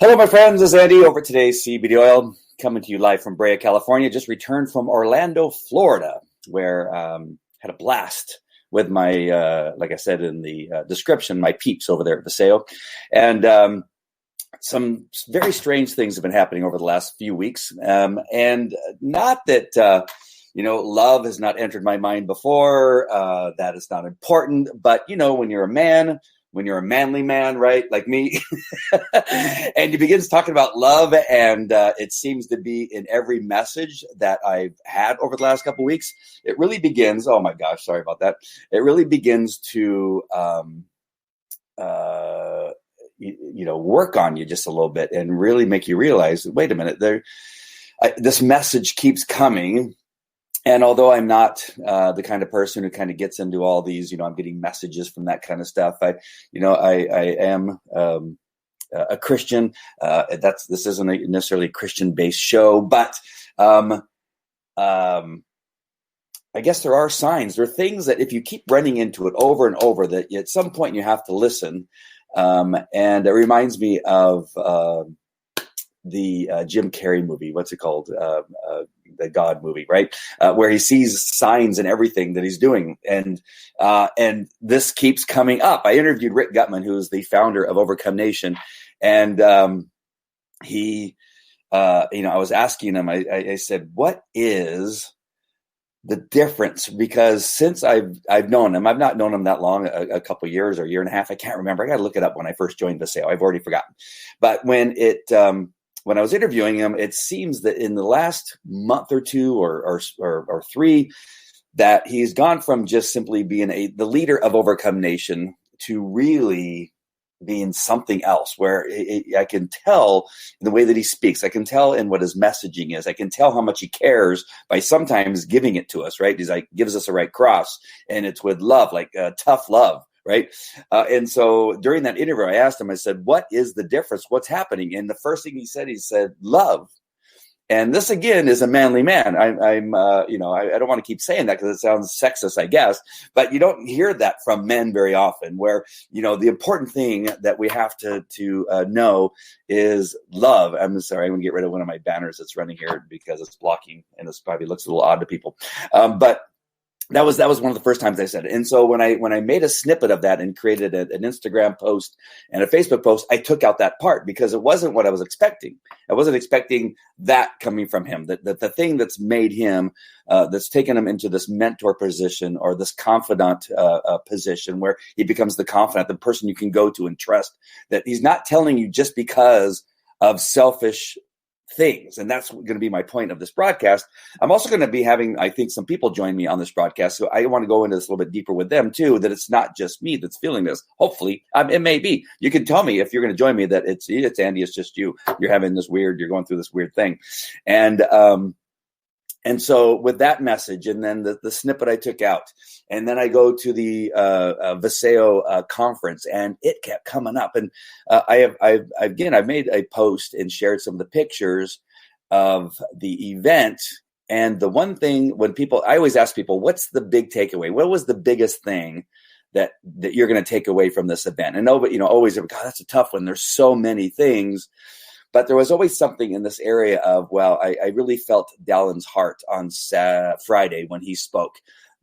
Hello, my friends. This is Andy over at today's CBD Oil, coming to you live from Brea, California. Just returned from Orlando, Florida, where had a blast with my, like I said in the description, my peeps over there at Viseo. And some very strange things have been happening over the last few weeks. And not that, love has not entered my mind before. That is not important. But, when you're a man, when you're a manly man, right, like me, and you begin talking about love, and it seems to be in every message that I've had over the last couple of weeks, it really begins, oh my gosh, sorry about that. It really begins to, work on you just a little bit and really make you realize, wait a minute, this message keeps coming. And although I'm not the kind of person who kind of gets into all these, I'm getting messages from that kind of stuff. I am a Christian. This isn't necessarily a Christian-based show, but I guess there are signs. There are things that if you keep running into it over and over, that at some point you have to listen. And it reminds me of the Jim Carrey movie. What's it called? The God movie, right? Where he sees signs in everything that he's doing. And this keeps coming up. I interviewed Rick Gutman, who is the founder of Overcome Nation. And I was asking him, I said, what is the difference? Because since I've known him, I've not known him that long, a couple of years or a year and a half. I can't remember. I got to look it up when I first joined Viseo. I've already forgotten. But when I was interviewing him, it seems that in the last month or two or three, that he's gone from just simply being the leader of Overcome Nation to really being something else, where I can tell in the way that he speaks. I can tell in what his messaging is. I can tell how much he cares by sometimes giving it to us, right? He's like, gives us a right cross, and it's with love, like tough love. Right. And so during that interview, I asked him, I said, what is the difference? What's happening? And the first thing he said, love. And this, again, is a manly man. I don't want to keep saying that because it sounds sexist, I guess, but you don't hear that from men very often, where, the important thing that we have to know is love. I'm sorry, I'm going to get rid of one of my banners that's running here because it's blocking, and this probably looks a little odd to people. But that was one of the first times I said it. And so when I made a snippet of that and created an Instagram post and a Facebook post, I took out that part because it wasn't what I was expecting. I wasn't expecting that coming from him, that the thing that's made him, that's taken him into this mentor position or this confidant position, where he becomes the confidant, the person you can go to and trust, that he's not telling you just because of selfish things. And that's going to be my point of this broadcast. I'm also going to be having, I think, some people join me on this broadcast. So I want to go into this a little bit deeper with them too, that it's not just me that's feeling this. Hopefully, it may be. You can tell me if you're going to join me that it's Andy, it's just you. You're having you're going through this weird thing. And so with that message, and then the snippet I took out, and then I go to the Viseo conference, and it kept coming up. And I've made a post and shared some of the pictures of the event. And the one thing I always ask people, what's the big takeaway? What was the biggest thing that you're going to take away from this event? And always, God, that's a tough one. There's so many things. But there was always something in this area of, I really felt Dallin's heart on Friday when he spoke,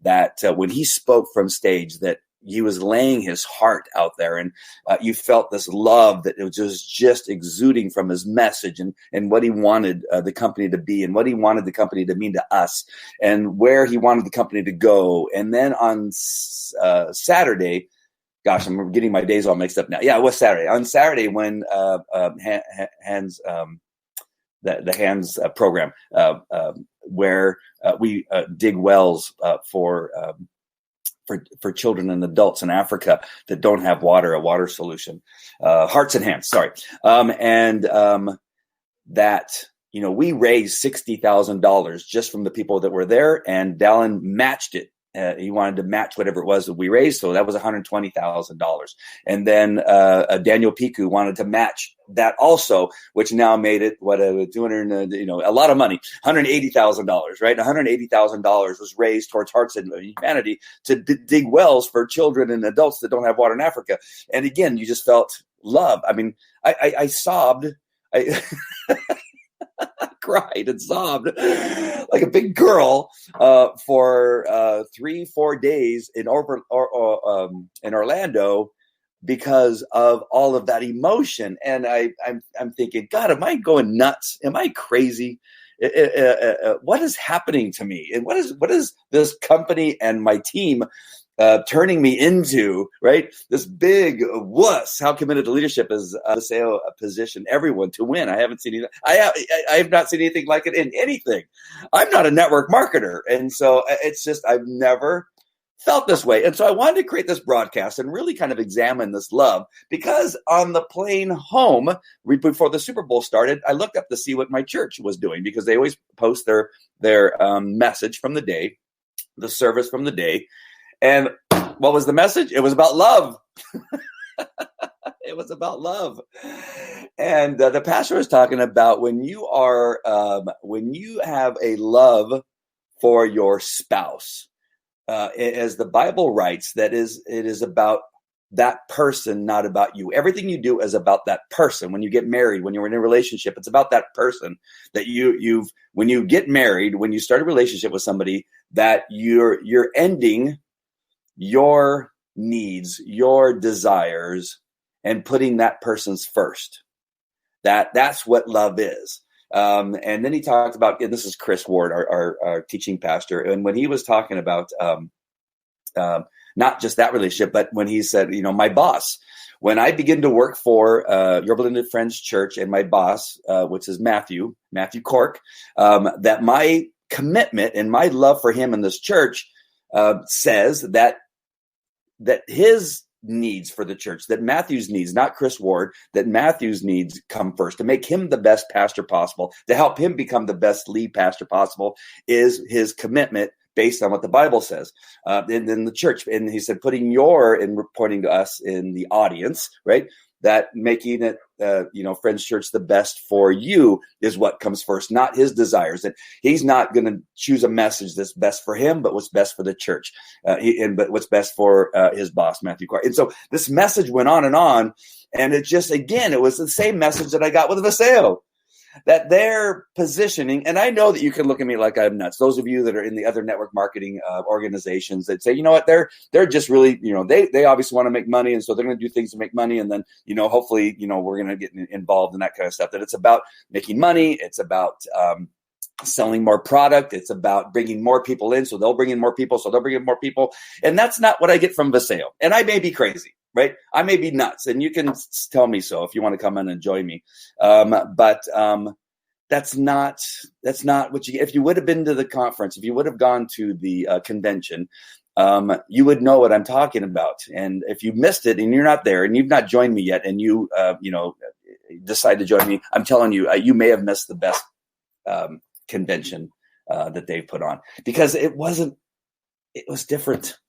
that when he spoke from stage, that he was laying his heart out there, and you felt this love that it was just exuding from his message and what he wanted the company to be, and what he wanted the company to mean to us, and where he wanted the company to go. And then on Saturday, gosh, I'm getting my days all mixed up now. Yeah, it was Saturday. On Saturday, when Hands, the Hands program, where we dig wells for children and adults in Africa that don't have water, a water solution, Hearts and Hands, sorry, that. We raised $60,000 just from the people that were there, and Dallin matched it. He wanted to match whatever it was that we raised, so that was $120,000. And then Daniel Piku wanted to match that also, which now made it 200, a lot of money, $180,000, right? $180,000 was raised towards Hearts and Humanity to dig wells for children and adults that don't have water in Africa. And again, you just felt love. I mean, I sobbed I cried and sobbed like a big girl for 3-4 days in Orlando because of all of that emotion. And I'm thinking, God, am I going nuts? Am I crazy? What is happening to me? And what is this company and my team turning me into, right? This big wuss. How committed to leadership is Viseo position everyone to win. I haven't seen anything. I have not seen anything like it in anything. I'm not a network marketer. And so it's just, I've never felt this way. And so I wanted to create this broadcast and really kind of examine this love, because on the plane home, before the Super Bowl started, I looked up to see what my church was doing, because they always post their message from the day, the service from the day. And what was the message? It was about love. It was about love. And the pastor was talking about when you have a love for your spouse, as the Bible writes, it is about that person, not about you. Everything you do is about that person. When you get married, when you're in a relationship, it's about that person that when you get married, when you start a relationship with somebody, that you're ending your needs, your desires, and putting that person's first. That's what love is. And then he talked about, and this is Chris Ward, our teaching pastor, and when he was talking about not just that relationship, but when he said, my boss, when I begin to work for Your Blended Friends Church, and my boss, which is Matthew Cork, that my commitment and my love for him in this church says that his needs for the church, that Matthew's needs, not Chris Ward, that Matthew's needs come first, to make him the best pastor possible, to help him become the best lead pastor possible, is his commitment based on what the Bible says in the church. And he said, pointing to us in the audience, right? That making it, Friends Church the best for you is what comes first, not his desires. That he's not going to choose a message that's best for him, but what's best for the church, but what's best for his boss, Matthew Clark. And so this message went on, and it just, again, it was the same message that I got with Viseo, that they're positioning. And I know that you can look at me like I'm nuts. Those of you that are in the other network marketing organizations that say, you know what, they're just really, they obviously want to make money. And so they're going to do things to make money. And then, hopefully, we're going to get involved in that kind of stuff, that it's about making money. It's about selling more product. It's about bringing more people in. So they'll bring in more people. So they'll bring in more people. And that's not what I get from Viseo. And I may be crazy, right? I may be nuts, and you can tell me so if you want to come in and join me. But that's not what you get. If you would have been to the conference, if you would have gone to the convention, you would know what I'm talking about. And if you missed it and you're not there and you've not joined me yet, and you decide to join me, I'm telling you, you may have missed the best convention that they've put on, because it was different.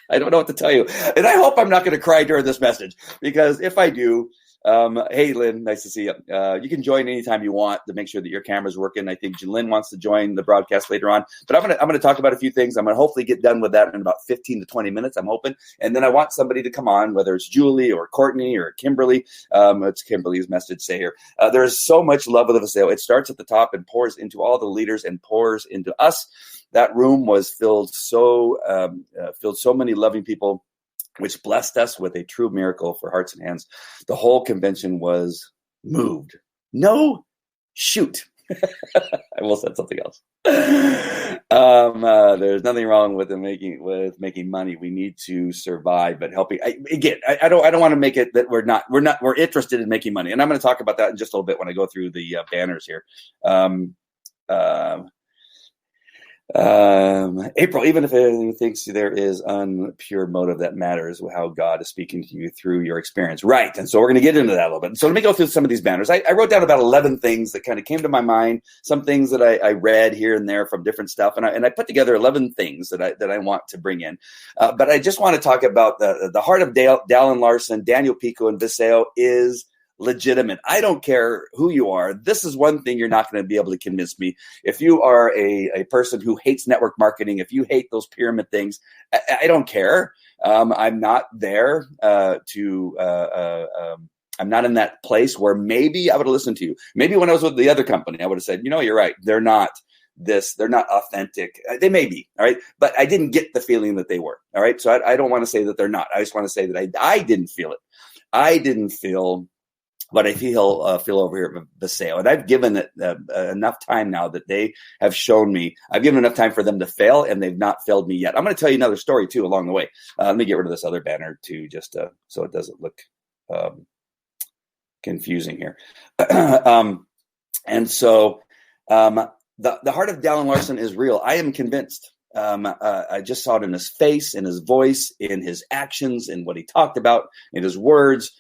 I don't know what to tell you. And I hope I'm not going to cry during this message, because if I do, hey, Lynn, nice to see you. You can join anytime you want to make sure that your camera's working. I think Lynn wants to join the broadcast later on, but I'm going to talk about a few things. I'm going to hopefully get done with that in about 15 to 20 minutes, I'm hoping. And then I want somebody to come on, whether it's Julie or Courtney or Kimberly. It's Kimberly's message say here. There's so much love of the sale. It starts at the top and pours into all the leaders and pours into us. That room was filled so many loving people, which blessed us with a true miracle for hearts and hands. The whole convention was moved. No, shoot. I will say something else. There's nothing wrong with making money. We need to survive, but helping. I don't want to make it that we're interested in making money. And I'm going to talk about that in just a little bit when I go through the banners here. April, even if anyone thinks there is unpure motive, that matters how God is speaking to you through your experience. Right. And so we're going to get into that a little bit. So let me go through some of these banners. I wrote down about 11 things that kind of came to my mind, some things that I read here and there from different stuff. And I put together 11 things that I want to bring in. But I just want to talk about the heart of Dallin Larson, Daniel Pico, and Viseo is legitimate. I don't care who you are. This is one thing you're not going to be able to convince me. If you are a person who hates network marketing, if you hate those pyramid things, I don't care. I'm not there to I'm not in that place where maybe I would have listened to you. Maybe when I was with the other company, I would have said, you're right. They're not authentic. They may be, all right, but I didn't get the feeling that they were, all right. So I don't want to say that they're not. I just want to say that I didn't feel it. I didn't feel what I feel over here at Viseo. And I've given it enough time now that they have shown me. I've given enough time for them to fail, and they've not failed me yet. I'm going to tell you another story too along the way. Let me get rid of this other banner too, just so it doesn't look confusing here. And so the heart of Dallin Larson is real. I am convinced. I just saw it in his face, in his voice, in his actions, in what he talked about, in his words.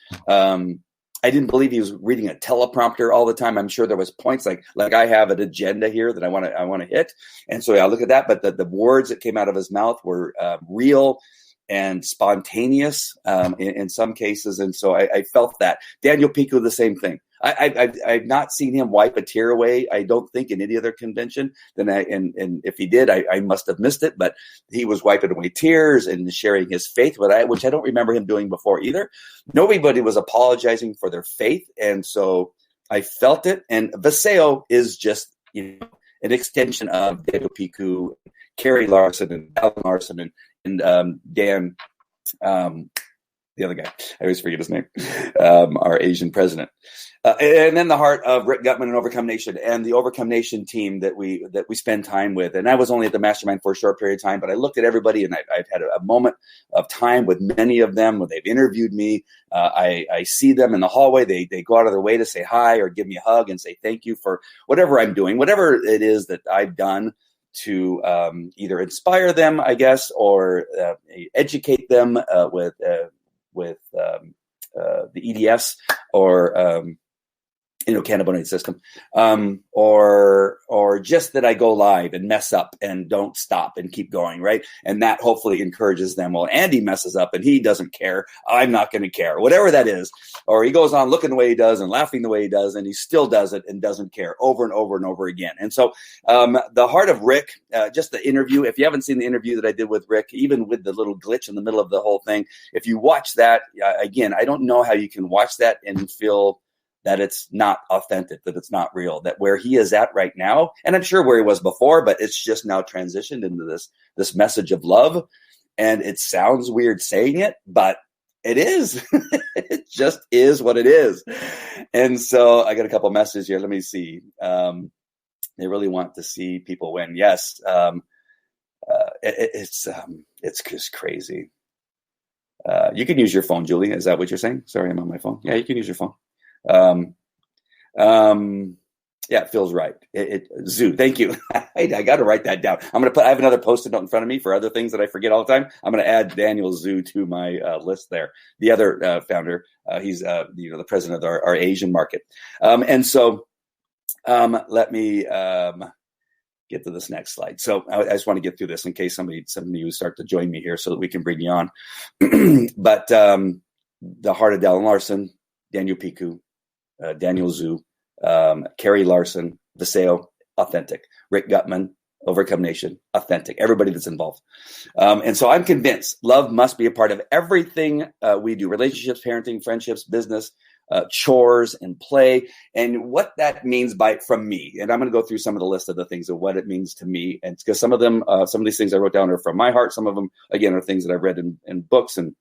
I didn't believe he was reading a teleprompter all the time. I'm sure there was points like I have an agenda here that I want to hit. And so I look at that, but the words that came out of his mouth were real and spontaneous in some cases. And so I felt that. Daniel Pico, the same thing. I've not seen him wipe a tear away. I don't think in any other convention. And if he did, I must have missed it. But he was wiping away tears and sharing his faith, which I don't remember him doing before either. Nobody was apologizing for their faith, and so I felt it. And Viseo is just an extension of Daniel Pico, Carrie Larson, and Dallin Larson, and Dan. The other guy, I always forget his name, our Asian president. And then the heart of Rick Gutman and Overcome Nation, and the Overcome Nation team that we spend time with. And I was only at the mastermind for a short period of time, but I looked at everybody, and I've had a moment of time with many of them where they've interviewed me. I see them in the hallway. They go out of their way to say hi or give me a hug and say thank you for whatever I'm doing, whatever it is that I've done to either inspire them, I guess, or educate them with the EDS or cannabinoid system, or just that I go live and mess up and don't stop and keep going, right? And that hopefully encourages them. Well, Andy messes up and he doesn't care. I'm not going to care, whatever that is. Or he goes on looking the way he does and laughing the way he does, and he still does it and doesn't care over and over and over again. And so the heart of Rick, just the interview, if you haven't seen the interview that I did with Rick, even with the little glitch in the middle of the whole thing, if you watch that, again, I don't know how you can watch that and feel that it's not authentic, that it's not real, that where he is at right now, and I'm sure where he was before, but it's just now transitioned into this message of love. And it sounds weird saying it, but it is. It just is what it is. And so I got a couple messages here. Let me see. They really want to see people win. Yes. It's just crazy. You can use your phone, Julie. Is that what you're saying? Sorry, I'm on my phone. Yeah, you can use your phone. Yeah, it feels right. Zoo. Thank you. I got to write that down. I have another Post-it note in front of me for other things that I forget all the time. I'm going to add Daniel Zoo to my list there. The other founder, he's the president of our Asian market. And so let me get to this next slide. So I just want to get through this in case some of you start to join me here so that we can bring you on. But the heart of Dallin Larson, Daniel Pico, Daniel Zhu, Carrie Larson, Viseo, authentic. Rick Gutman, Overcome Nation, authentic. Everybody that's involved. And so I'm convinced love must be a part of everything we do. Relationships, parenting, friendships, business, chores, and play. And what that means from me. And I'm going to go through some of the list of the things of what it means to me. And because some of these things I wrote down are from my heart. Some of them, again, are things that I've read in books and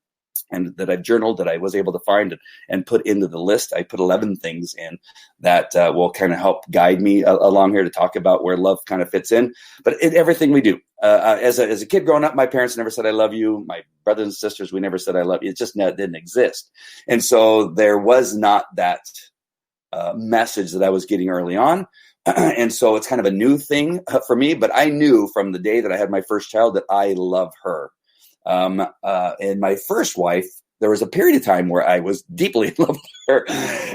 that I've journaled, that I was able to find and put into the list. I put 11 things in that will kind of help guide me along here to talk about where love kind of fits in. But in everything we do, as a kid growing up, my parents never said I love you. My brothers and sisters, we never said I love you. It just didn't exist. And so there was not that message that I was getting early on. And so it's kind of a new thing for me. But I knew from the day that I had my first child that I love her. And my first wife, there was a period of time where I was deeply in love with her.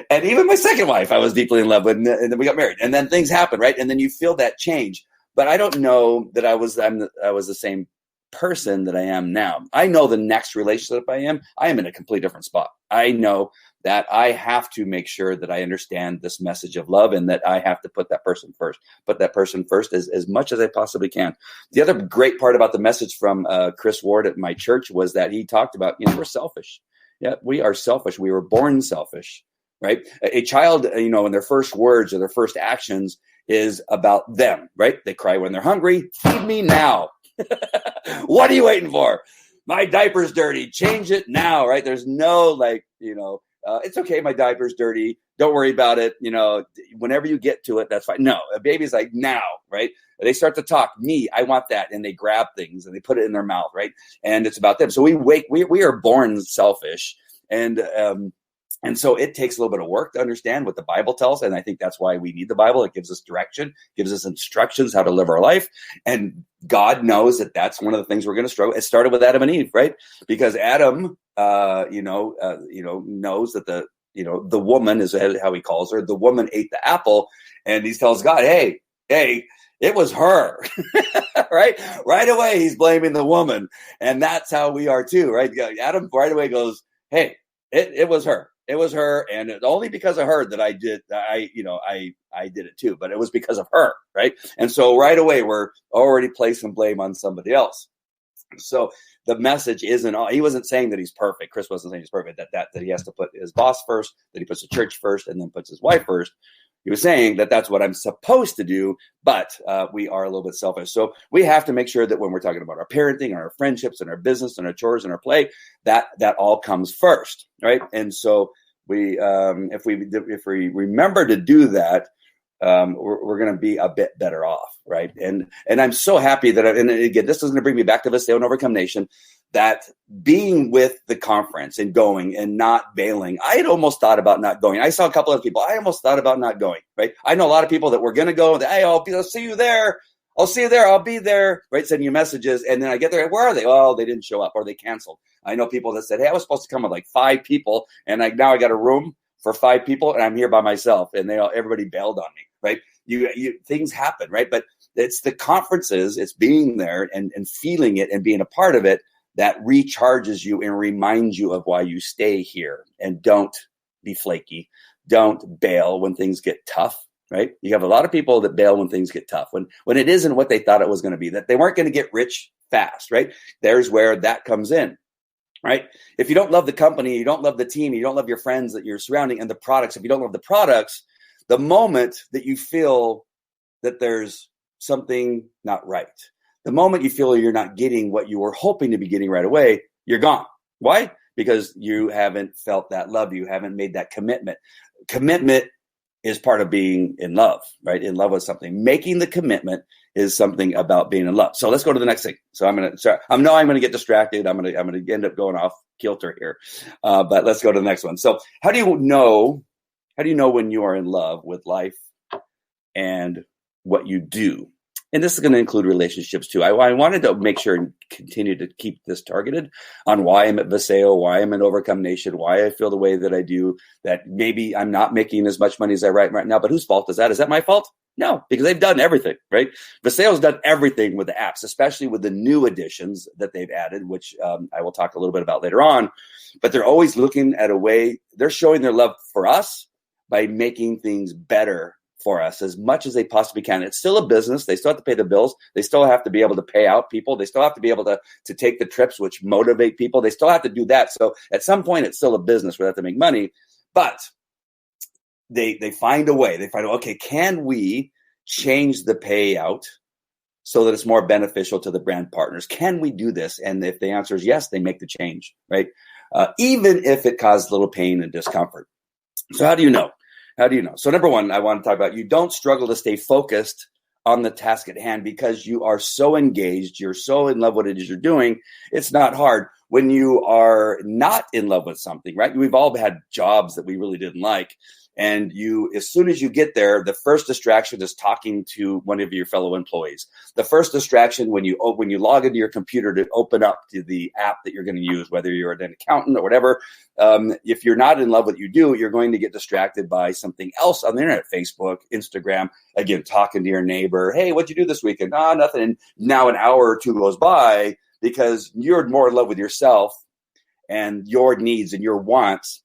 And even my second wife, I was deeply in love with, and then we got married. And then things happen, right? And then you feel that change. But I don't know that I was the same person that I am now. I know the next relationship I am in a completely different spot. I know that I have to make sure that I understand this message of love, and that I have to put that person first as much as I possibly can. The other great part about the message from Chris Ward at my church was that he talked about, we're selfish. Yeah, we are selfish. We were born selfish. right? A child, in their first words or their first actions is about them, right? They cry when they're hungry. Feed me now. What are you waiting for? My diaper's dirty. Change it now, right? There's no it's okay. My diaper's dirty. Don't worry about it. Whenever you get to it, that's fine. No, a baby's like now, right? They start to talk. Me, I want that, and they grab things and they put it in their mouth, right? And it's about them. So we are born selfish, and so it takes a little bit of work to understand what the Bible tells. And I think that's why we need the Bible. It gives us direction, gives us instructions how to live our life. And God knows that that's one of the things we're going to struggle. It started with Adam and Eve, right? Because Adam, knows that the woman is how he calls her. The woman ate the apple, and he tells God, hey, it was her, right? Right away, he's blaming the woman. And that's how we are too, right? Adam right away goes, hey, it was her. It was her, and it's only because of her that I did it too. But it was because of her, right? And so right away we're already placing blame on somebody else. So the message isn't. He wasn't saying that he's perfect. Chris wasn't saying he's perfect. That he has to put his boss first, that he puts the church first, and then puts his wife first. He was saying that that's what I'm supposed to do, but we are a little bit selfish. So we have to make sure that when we're talking about our parenting and our friendships and our business and our chores and our play, that all comes first, right? And so if we remember to do that, we're going to be a bit better off, right? And I'm so happy that, and again, this is going to bring me back to Visayo and Overcome Nation, that being with the conference and going and not bailing, I had almost thought about not going. I saw a couple of people. I almost thought about not going, right? I know a lot of people that were going to go. Hey, I'll see you there. I'll see you there. I'll be there, right? Sending you messages. And then I get there. Where are they? Oh, they didn't show up or they canceled. I know people that said, hey, I was supposed to come with like 5 people. And now I got a room for 5 people and I'm here by myself. And everybody bailed on me, right? Things happen, right? But it's the conferences, it's being there and feeling it and being a part of it that recharges you and reminds you of why you stay here. And don't be flaky. Don't bail when things get tough, right? You have a lot of people that bail when things get tough, when it isn't what they thought it was going to be, that they weren't going to get rich fast, right? There's where that comes in, right? If you don't love the company, you don't love the team, you don't love your friends that you're surrounding and the products, if you don't love the products, the moment that you feel that there's something not right, the moment you feel you're not getting what you were hoping to be getting right away, you're gone. Why? Because you haven't felt that love. You haven't made that commitment. Commitment is part of being in love, right? In love with something. Making the commitment is something about being in love. So let's go to the next thing. So I'm going to get distracted. I'm going to end up going off kilter here. But let's go to the next one. So how do you know when you are in love with life and what you do? And this is going to include relationships too. I wanted to make sure and continue to keep this targeted on why I'm at Visayo, why I'm in Overcome Nation, why I feel the way that I do, that maybe I'm not making as much money as I write right now, but whose fault is that? Is that my fault? No, because they've done everything, right? Visayo's done everything with the apps, especially with the new additions that they've added, which I will talk a little bit about later on. But they're always looking at a way, they're showing their love for us by making things better for us as much as they possibly can. It's still a business. They still have to pay the bills. They still have to be able to pay out people. They still have to be able to take the trips, which motivate people. They still have to do that. So at some point, it's still a business where they have to make money. But they find a way. They find, okay, can we change the payout so that it's more beneficial to the brand partners? Can we do this? And if the answer is yes, they make the change, right? Even if it causes a little pain and discomfort. So how do you know? How do you know? So number one, I want to talk about, you don't struggle to stay focused on the task at hand because you are so engaged. You're so in love with what it is you're doing. It's not hard. When you are not in love with something, right? We've all had jobs that we really didn't like. And as soon as you get there, the first distraction is talking to one of your fellow employees. The first distraction when you log into your computer to open up to the app that you're going to use, whether you're an accountant or whatever, if you're not in love with what you do, you're going to get distracted by something else on the internet, Facebook, Instagram, again, talking to your neighbor. Hey, what'd you do this weekend? Oh, nothing. And now an hour or two goes by because you're more in love with yourself and your needs and your wants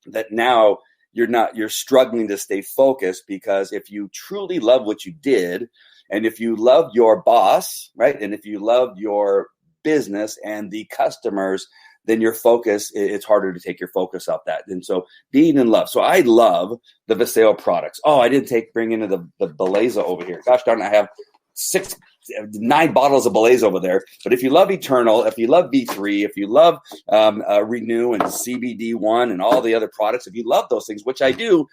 that now you're struggling to stay focused. Because if you truly love what you did, and if you love your boss, right, and if you love your business and the customers, then your focus, it's harder to take your focus off that. And so being in love. So I love the Visayo products. Oh, I didn't bring into the Beleza over here. Gosh darn, I have 9 bottles of Beleza over there. But if you love Eternal, if you love V3, if you love Renew and CBD1 and all the other products, if you love those things, which I do,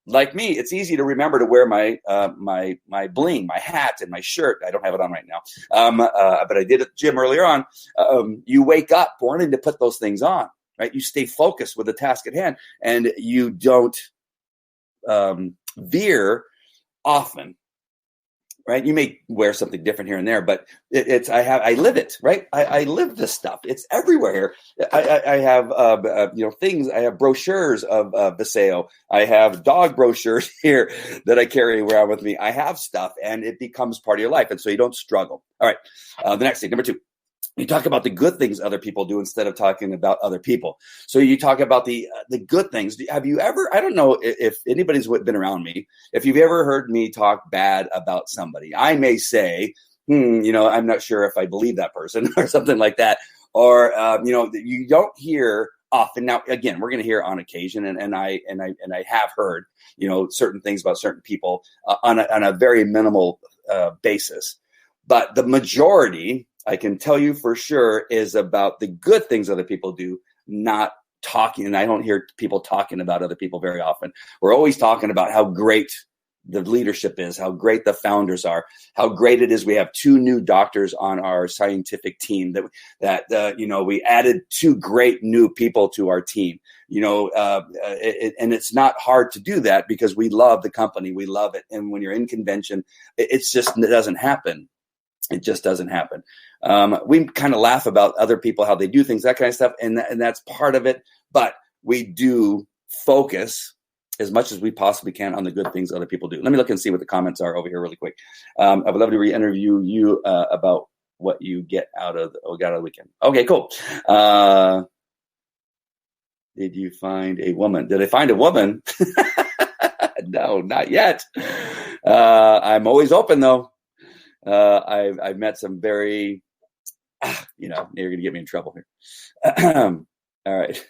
like me, it's easy to remember to wear my my bling, my hat, and my shirt. I don't have it on right now, but I did at the gym earlier on. You wake up wanting to put those things on, right? You stay focused with the task at hand, and you don't veer often. Right, you may wear something different here and there, but I live it, right? I live this stuff. It's everywhere here. I have things. I have brochures of Visayo. I have dog brochures here that I carry around with me. I have stuff, and it becomes part of your life, and so you don't struggle. All right, the next thing, number 2. You talk about the good things other people do instead of talking about other people. So you talk about the good things. Have you ever, I don't know if anybody's been around me, if you've ever heard me talk bad about somebody, I may say, I'm not sure if I believe that person or something like that. Or, you don't hear often. Now, again, we're going to hear on occasion, and I have heard, certain things about certain people on a very minimal basis. But the majority, I can tell you for sure, is about the good things other people do, not talking. And I don't hear people talking about other people very often. We're always talking about how great the leadership is, how great the founders are, how great it is. We have 2 new doctors on our scientific team that we added 2 great new people to our team, and it's not hard to do that because we love the company. We love it. And when you're in convention, it doesn't happen. It just doesn't happen. We kind of laugh about other people, how they do things, that kind of stuff. And that's part of it. But we do focus as much as we possibly can on the good things other people do. Let me look and see what the comments are over here really quick. I would love to re-interview you about what you get out of the weekend. Okay, cool. Did you find a woman? Did I find a woman? No, not yet. I'm always open, though. I've met some very, you're going to get me in trouble here. All right.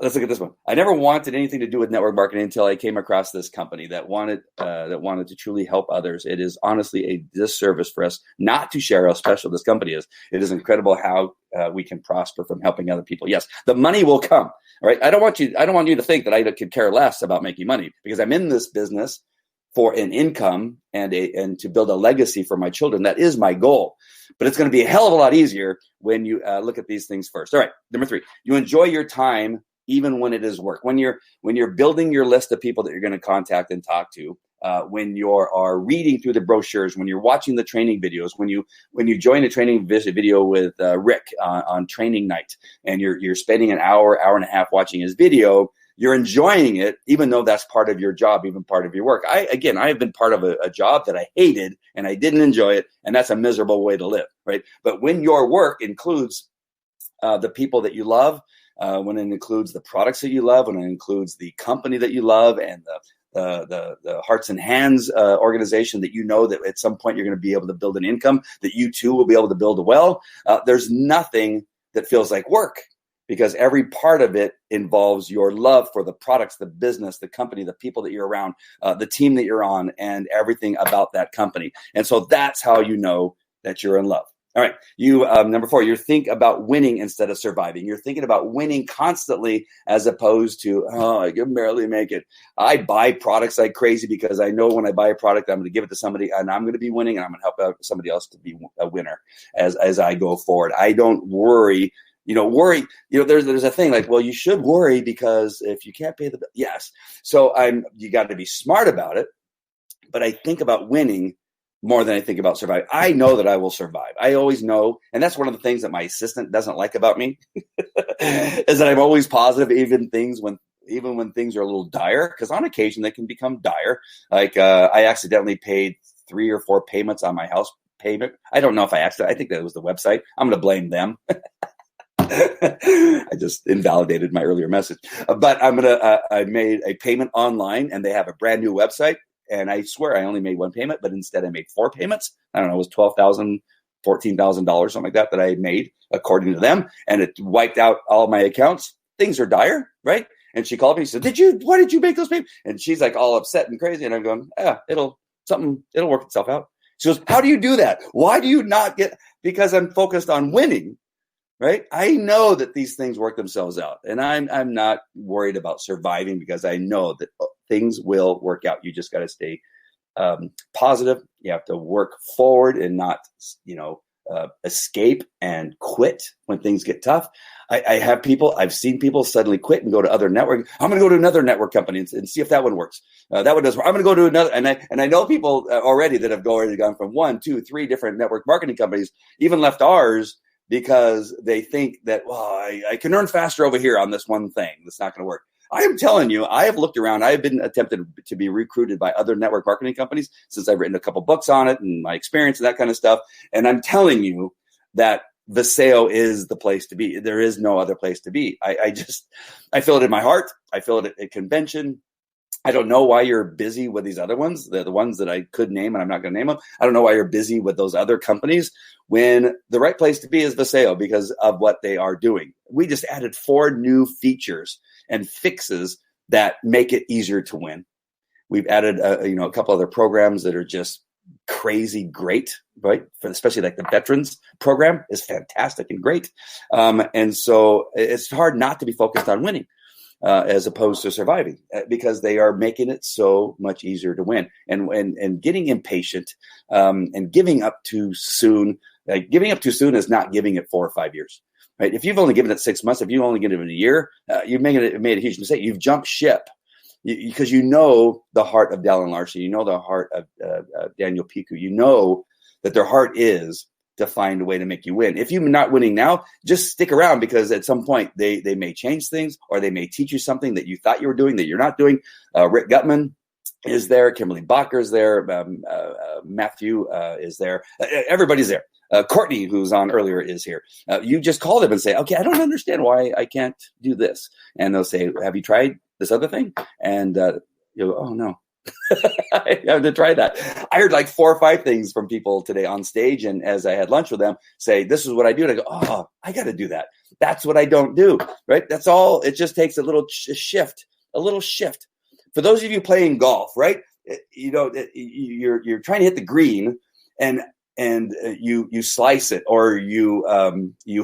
Let's look at this one. I never wanted anything to do with network marketing until I came across this company that wanted to truly help others. It is honestly a disservice for us not to share how special this company is. It is incredible how we can prosper from helping other people. Yes, the money will come. All right. I don't want you to think that I could care less about making money, because I'm in this business for an income and to build a legacy for my children. That is my goal. But it's going to be a hell of a lot easier when you look at these things first. All right. Number 3, you enjoy your time even when it is work. When you're building your list of people that you're going to contact and talk to, when you are reading through the brochures, when you're watching the training videos, when you join a training video with Rick on training night, and you're spending an hour and a half watching his video, you're enjoying it, even though that's part of your job, even part of your work. I have been part of a job that I hated and I didn't enjoy it, and that's a miserable way to live, right? But when your work includes the people that you love, when it includes the products that you love, when it includes the company that you love, and the Hearts and Hands organization that that at some point you're going to be able to build an income that you too will be able to build well, there's nothing that feels like work. Because every part of it involves your love for the products, the business, the company, the people that you're around, the team that you're on, and everything about that company. And so that's how you know that you're in love. All right. You number 4, you think about winning instead of surviving. You're thinking about winning constantly as opposed to, I can barely make it. I buy products like crazy because I know when I buy a product, I'm going to give it to somebody and I'm going to be winning, and I'm going to help out somebody else to be a winner as I go forward. I don't worry. Worry, there's a thing like, well, you should worry because if you can't pay the bill. Yes. So you got to be smart about it. But I think about winning more than I think about surviving. I know that I will survive. I always know. And that's one of the things that my assistant doesn't like about me is that I'm always positive, even when things are a little dire, because on occasion they can become dire. Like I accidentally paid 3 or 4 payments on my house payment. I don't know if I think that was the website. I'm going to blame them. I just invalidated my earlier message, but I made a payment online, and they have a brand new website, and I swear I only made 1 payment, but instead I made 4 payments. I don't know, it was $12,000 $14,000, something like that I made according to them. And it wiped out all my accounts. Things are dire, right? And she called me and said, why did you make those payments? And she's like all upset and crazy. And I'm going, it'll work itself out. She goes, how do you do that? Why do you not get, because I'm focused on winning, right? I know that these things work themselves out, and I'm not worried about surviving because I know that things will work out. You just got to stay positive. You have to work forward and not, escape and quit when things get tough. I've seen people suddenly quit and go to other network. I'm going to go to another network company and see if that one works. That one does work. I'm going to go to another. And I know people already that have already gone from 1, 2, 3 different network marketing companies, even left ours because they think that, I can earn faster over here on this one thing. That's not going to work. I am telling you, I have looked around. I have been attempted to be recruited by other network marketing companies since I've written a couple books on it and my experience and that kind of stuff. And I'm telling you that Visayo is the place to be. There is no other place to be. I feel it in my heart. I feel it at convention. I don't know why you're busy with these other ones. They're the ones that I could name, and I'm not going to name them. I don't know why you're busy with those other companies when the right place to be is Visayo because of what they are doing. We just added 4 new features and fixes that make it easier to win. We've added a couple other programs that are just crazy great, right? Especially like the veterans program is fantastic and great. And so it's hard not to be focused on winning as opposed to surviving because they are making it so much easier to win. And getting impatient and giving up too soon. Giving up too soon is not giving it 4 or 5 years. Right? If you've only given it 6 months, if you only given it a year, you've made a huge mistake. You've jumped ship because you know the heart of Dallin Larson. You know the heart of Daniel Piku. You know that their heart is to find a way to make you win. If you're not winning now, just stick around because at some point they may change things or they may teach you something that you thought you were doing that you're not doing. Rick Gutman is there. Kimberly Bacher is there. Matthew is there. Everybody's there. Courtney, who's on earlier, is here. You just call them and say, okay, I don't understand why I can't do this. And they'll say, have you tried this other thing? And you'll go, oh, no. I have to try that. I heard like 4 or 5 things from people today on stage. And as I had lunch with them, say, this is what I do. And I go, oh, I got to do that. That's what I don't do. Right. That's all. It just takes a little shift. For those of you playing golf, right? You're trying to hit the green and you slice it or you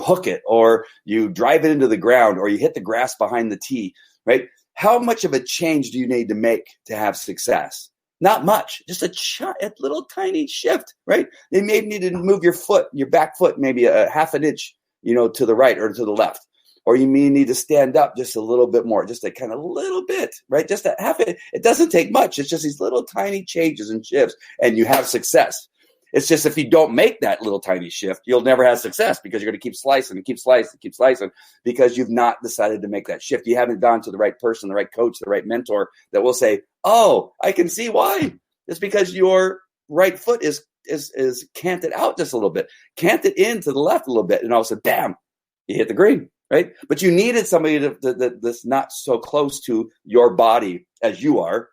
hook it or you drive it into the ground or you hit the grass behind the tee, right? How much of a change do you need to make to have success? Not much, just a little tiny shift, right? You may need to move your back foot, maybe a half an inch, to the right or to the left. Or you may need to stand up just a little bit more, just a kind of little bit, right? Just a half it. It doesn't take much. It's just these little tiny changes and shifts and you have success. It's just if you don't make that little tiny shift, you'll never have success because you're going to keep slicing because you've not decided to make that shift. You haven't gone to the right person, the right coach, the right mentor that will say, oh, I can see why. It's because your right foot is canted out just a little bit, canted in to the left a little bit. And all of a sudden, bam, you hit the green, right? But you needed somebody that's not so close to your body as you are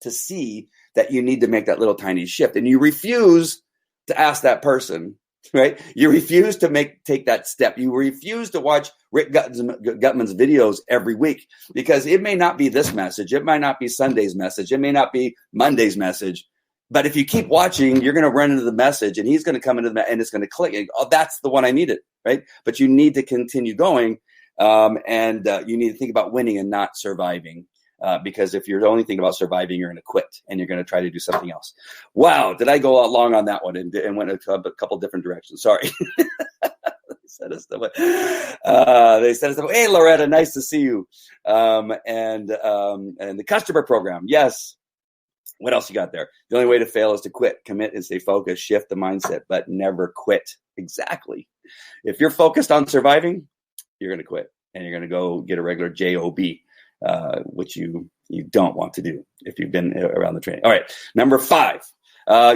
to see that you need to make that little tiny shift. And you refuse to ask that person, right? You refuse to take that step. You refuse to watch Rick Gutman's videos every week because it may not be this message. It might not be Sunday's message. It may not be Monday's message. But if you keep watching, you're going to run into the message and he's going to come into and it's going to click. And, oh, that's the one I needed, right? But you need to continue going and you need to think about winning and not surviving. Because if you're only thinking about surviving, you're going to quit and you're going to try to do something else. Wow, did I go out long on that one and went a couple different directions? Sorry. They sent us the hey, Loretta, nice to see you. And the customer program, yes. What else you got there? The only way to fail is to quit, commit, and stay focused, shift the mindset, but never quit. Exactly. If you're focused on surviving, you're going to quit and you're going to go get a regular job. Which you don't want to do if you've been around the training. All right, number 5,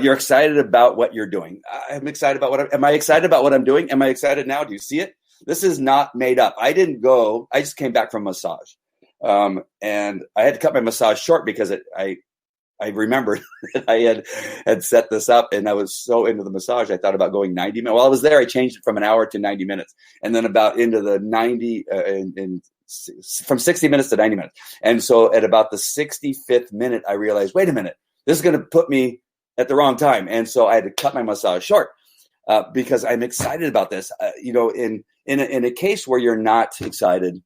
you're excited about what you're doing. I'm excited about am I excited about what I'm doing? Am I excited now? Do you see it? This is not made up. I just came back from massage. And I had to cut my massage short because I remembered that I had set this up, and I was so into the massage, I thought about going 90 minutes. While I was there, I changed it from an hour to 90 minutes, and then about into the 90 from 60 minutes to 90 minutes. And so at about the 65th minute, I realized, wait a minute, this is going to put me at the wrong time. And so I had to cut my massage short because I'm excited about this. In a case where you're not excited,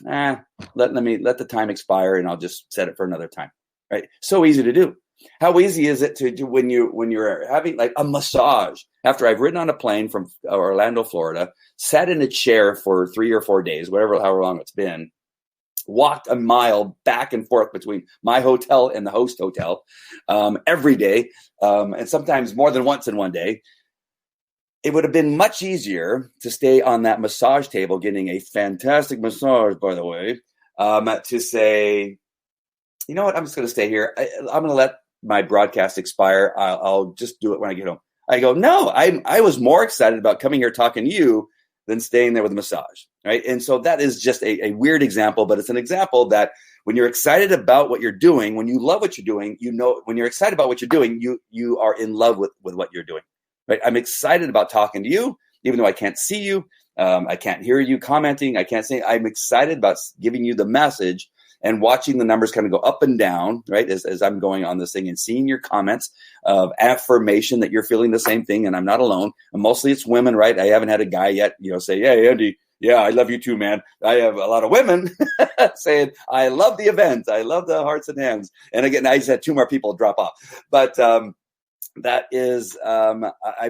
let the time expire, and I'll just set it for another time. Right? So easy to do. How easy is it to do when you're having like a massage after I've ridden on a plane from Orlando, Florida, sat in a chair for 3 or 4 days, however long it's been, walked a mile back and forth between my hotel and the host hotel every day, and sometimes more than once in one day. It would have been much easier to stay on that massage table, getting a fantastic massage, by the way, to say, you know what, I'm just going to stay here. I'm going to let my broadcast expire. I'll just do it when I get home. I go, no, I was more excited about coming here talking to you than staying there with a massage, right? And so that is just a weird example, but it's an example that when you're excited about what you're doing, when you love what you're doing, when you're excited about what you're doing, you are in love with what you're doing, right? I'm excited about talking to you, even though I can't see you. I can't hear you commenting. I can't say. I'm excited about giving you the message and watching the numbers kind of go up and down, right, as I'm going on this thing, and seeing your comments of affirmation that you're feeling the same thing and I'm not alone. And mostly it's women, right? I haven't had a guy yet, say, "Yeah, Andy, yeah, I love you too, man." I have a lot of women saying, "I love the event. I love the hearts and hands." And again, I just had 2 more people drop off. But that is, I'm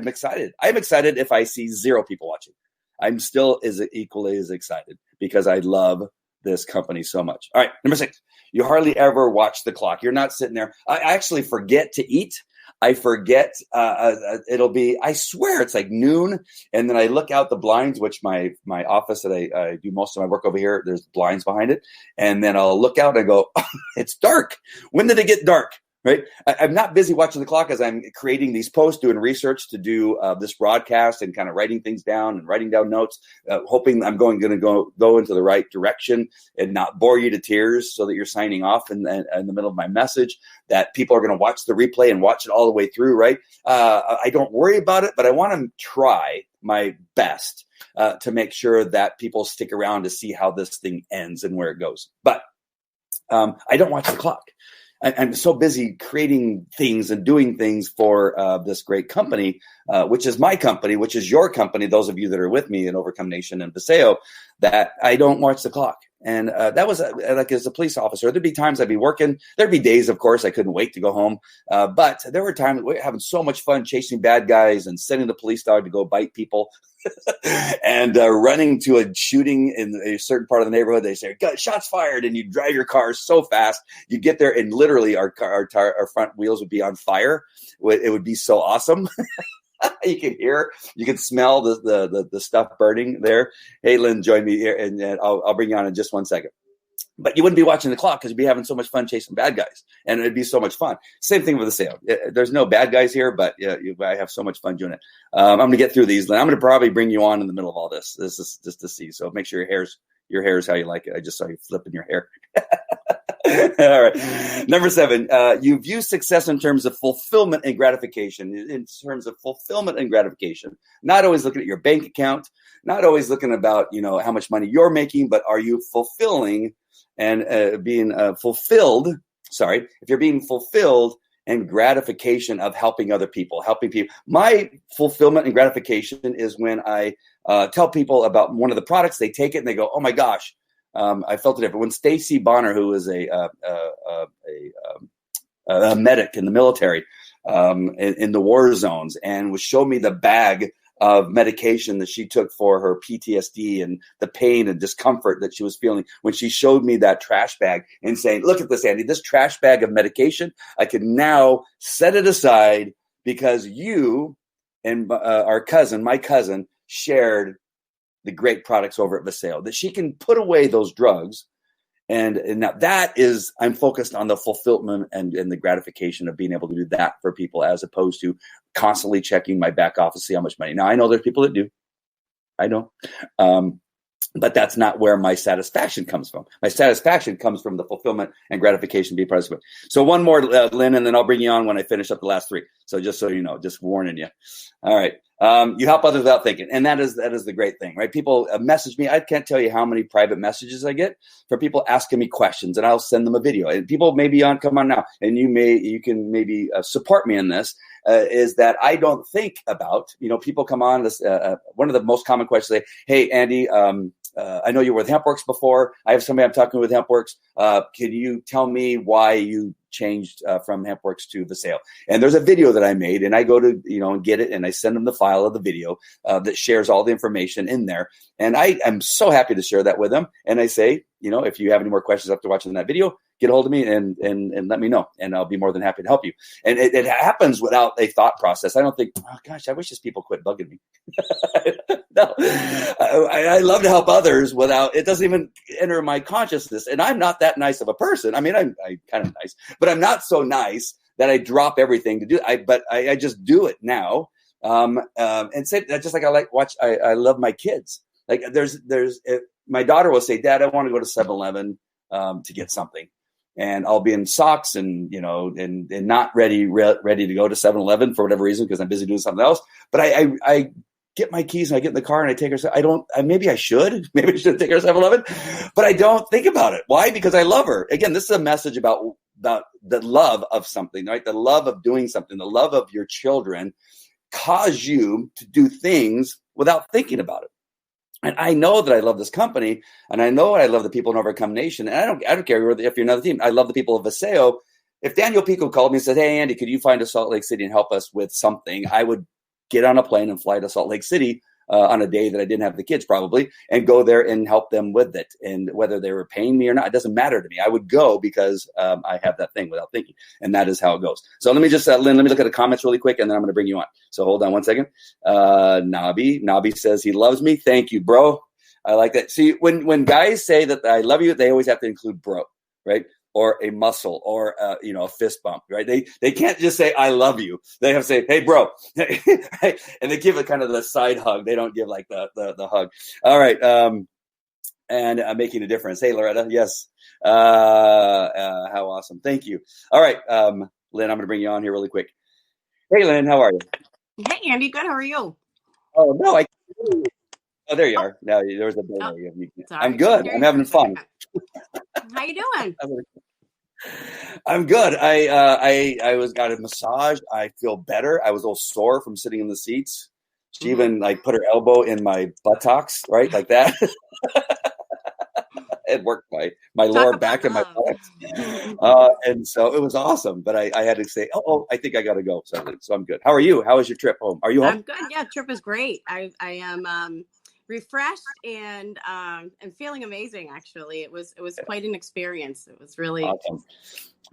excited. I'm excited if I see 0 people watching. I'm still equally as excited because I love this company so much. All right, number 6, you hardly ever watch the clock. You're not sitting there. I actually forget to eat. I forget. It'll be, I swear it's like noon, and then I look out the blinds, which my office that I do most of my work over here, there's blinds behind it, and then I'll look out and I go, oh, it's dark. When did it get dark? Right? I'm not busy watching the clock as I'm creating these posts, doing research to do this broadcast, and kind of writing things down and writing down notes, hoping I'm going to go into the right direction and not bore you to tears so that you're signing off in the middle of my message, that people are going to watch the replay and watch it all the way through, right? I don't worry about it, but I want to try my best to make sure that people stick around to see how this thing ends and where it goes. But I don't watch the clock. I'm so busy creating things and doing things for this great company, which is my company, which is your company, those of you that are with me in Overcome Nation and Paseo, that I don't watch the clock. And that was like as a police officer, there'd be times I'd be working. There'd be days, of course, I couldn't wait to go home. But there were times we were having so much fun chasing bad guys and sending the police dog to go bite people and running to a shooting in a certain part of the neighborhood. They say, shots fired, and you drive your car so fast. You get there and literally our front wheels would be on fire. It would be so awesome. You can hear, you can smell the stuff burning there. Hey, Lynn, join me here, and I'll bring you on in just 1 second. But you wouldn't be watching the clock because you'd be having so much fun chasing bad guys, and it'd be so much fun. Same thing with the sale. There's no bad guys here, but I have so much fun doing it. I'm going to get through these. I'm going to probably bring you on in the middle of all this. This is just to see. So make sure your hair is how you like it. I just saw you flipping your hair. All right. Number 7, you view success in terms of fulfillment and gratification. In terms of fulfillment and gratification, not always looking at your bank account, not always looking about how much money you're making, but are you fulfilling and being fulfilled? Sorry, if you're being fulfilled and gratification of helping other people, helping people. My fulfillment and gratification is when I tell people about one of the products, they take it and they go, "Oh my gosh, I felt it different." When Stacy Bonner, who is a medic in the military in the war zones, and showed me the bag of medication that she took for her PTSD and the pain and discomfort that she was feeling, when she showed me that trash bag and saying, "Look at this, Andy, this trash bag of medication, I can now set it aside because you and my cousin shared the great products over at Paseo," that she can put away those drugs. And now that is, I'm focused on the fulfillment and the gratification of being able to do that for people, as opposed to constantly checking my back office, see how much money. Now, I know there's people that do. I know. But that's not where my satisfaction comes from. My satisfaction comes from the fulfillment and gratification to be part of it. So one more, Lynn, and then I'll bring you on when I finish up the last three. So just so you know, just warning you. All right. You help others without thinking. And that is the great thing, right? People message me. I can't tell you how many private messages I get for people asking me questions, and I'll send them a video. And people maybe come on now, and you can maybe support me in this, is that I don't think about, people come on this, one of the most common questions, say, hey, Andy, I know you were with HempWorks before. I have somebody I'm talking with HempWorks. Can you tell me why you changed from HempWorks to Visayo? And there's a video that I made, and I go to, and get it, and I send them the file of the video that shares all the information in there. And I am so happy to share that with them. And I say, if you have any more questions after watching that video, get a hold of me and let me know, and I'll be more than happy to help you. And it happens without a thought process. I don't think, oh gosh, I wish these people quit bugging me. No, I love to help others without, it doesn't even enter my consciousness. And I'm not that nice of a person. I mean, I'm kind of nice, but I'm not so nice that I drop everything to do. But I just do it now. And say that, just like I love my kids. Like my daughter will say, Dad, I want to go to 7-Eleven to get something. And I'll be in socks and, and not ready to go to 7-Eleven for whatever reason, because I'm busy doing something else. But I get my keys and I get in the car and I take her. Maybe I should take her to 7-Eleven, but I don't think about it. Why? Because I love her. Again, this is a message about the love of something, right? The love of doing something, the love of your children cause you to do things without thinking about it. And I know that I love this company, and I know I love the people in Overcome Nation. And I don't care if you're another team. I love the people of Visayo. If Daniel Pico called me and said, hey, Andy, could you find us Salt Lake City and help us with something? I would get on a plane and fly to Salt Lake City on a day that I didn't have the kids probably, and go there and help them with it. And whether they were paying me or not, it doesn't matter to me. I would go because I have that thing without thinking. And that is how it goes. So let me just, Lynn, let me look at the comments really quick, and then I'm going to bring you on. So hold on one second. Nabi says he loves me. Thank you, bro. I like that. See, when guys say that I love you, they always have to include bro, right? Or a muscle, or a fist bump, right? They can't just say I love you. They have to say, hey, bro, and they give it kind of the side hug. They don't give like the hug. All right, and making a difference. Hey, Loretta, yes. How awesome! Thank you. All right, Lynn, I'm going to bring you on here really quick. Hey, Lynn, how are you? Hey, Andy, good. How are you? Oh no, Oh, there you are. Now there was a bit. I'm good. I'm having fun. How you doing? I'm good. I got a massage. I feel better. I was a little sore from sitting in the seats. She even put her elbow in my buttocks, right, like that. It worked my lower back and my buttocks, and so it was awesome. But I had to say, I think I got to go. So I'm good. How are you? How was your trip home? Are you home? I'm good. Yeah, trip is great. I am refreshed and feeling amazing. Actually, it was quite an experience. It was really awesome.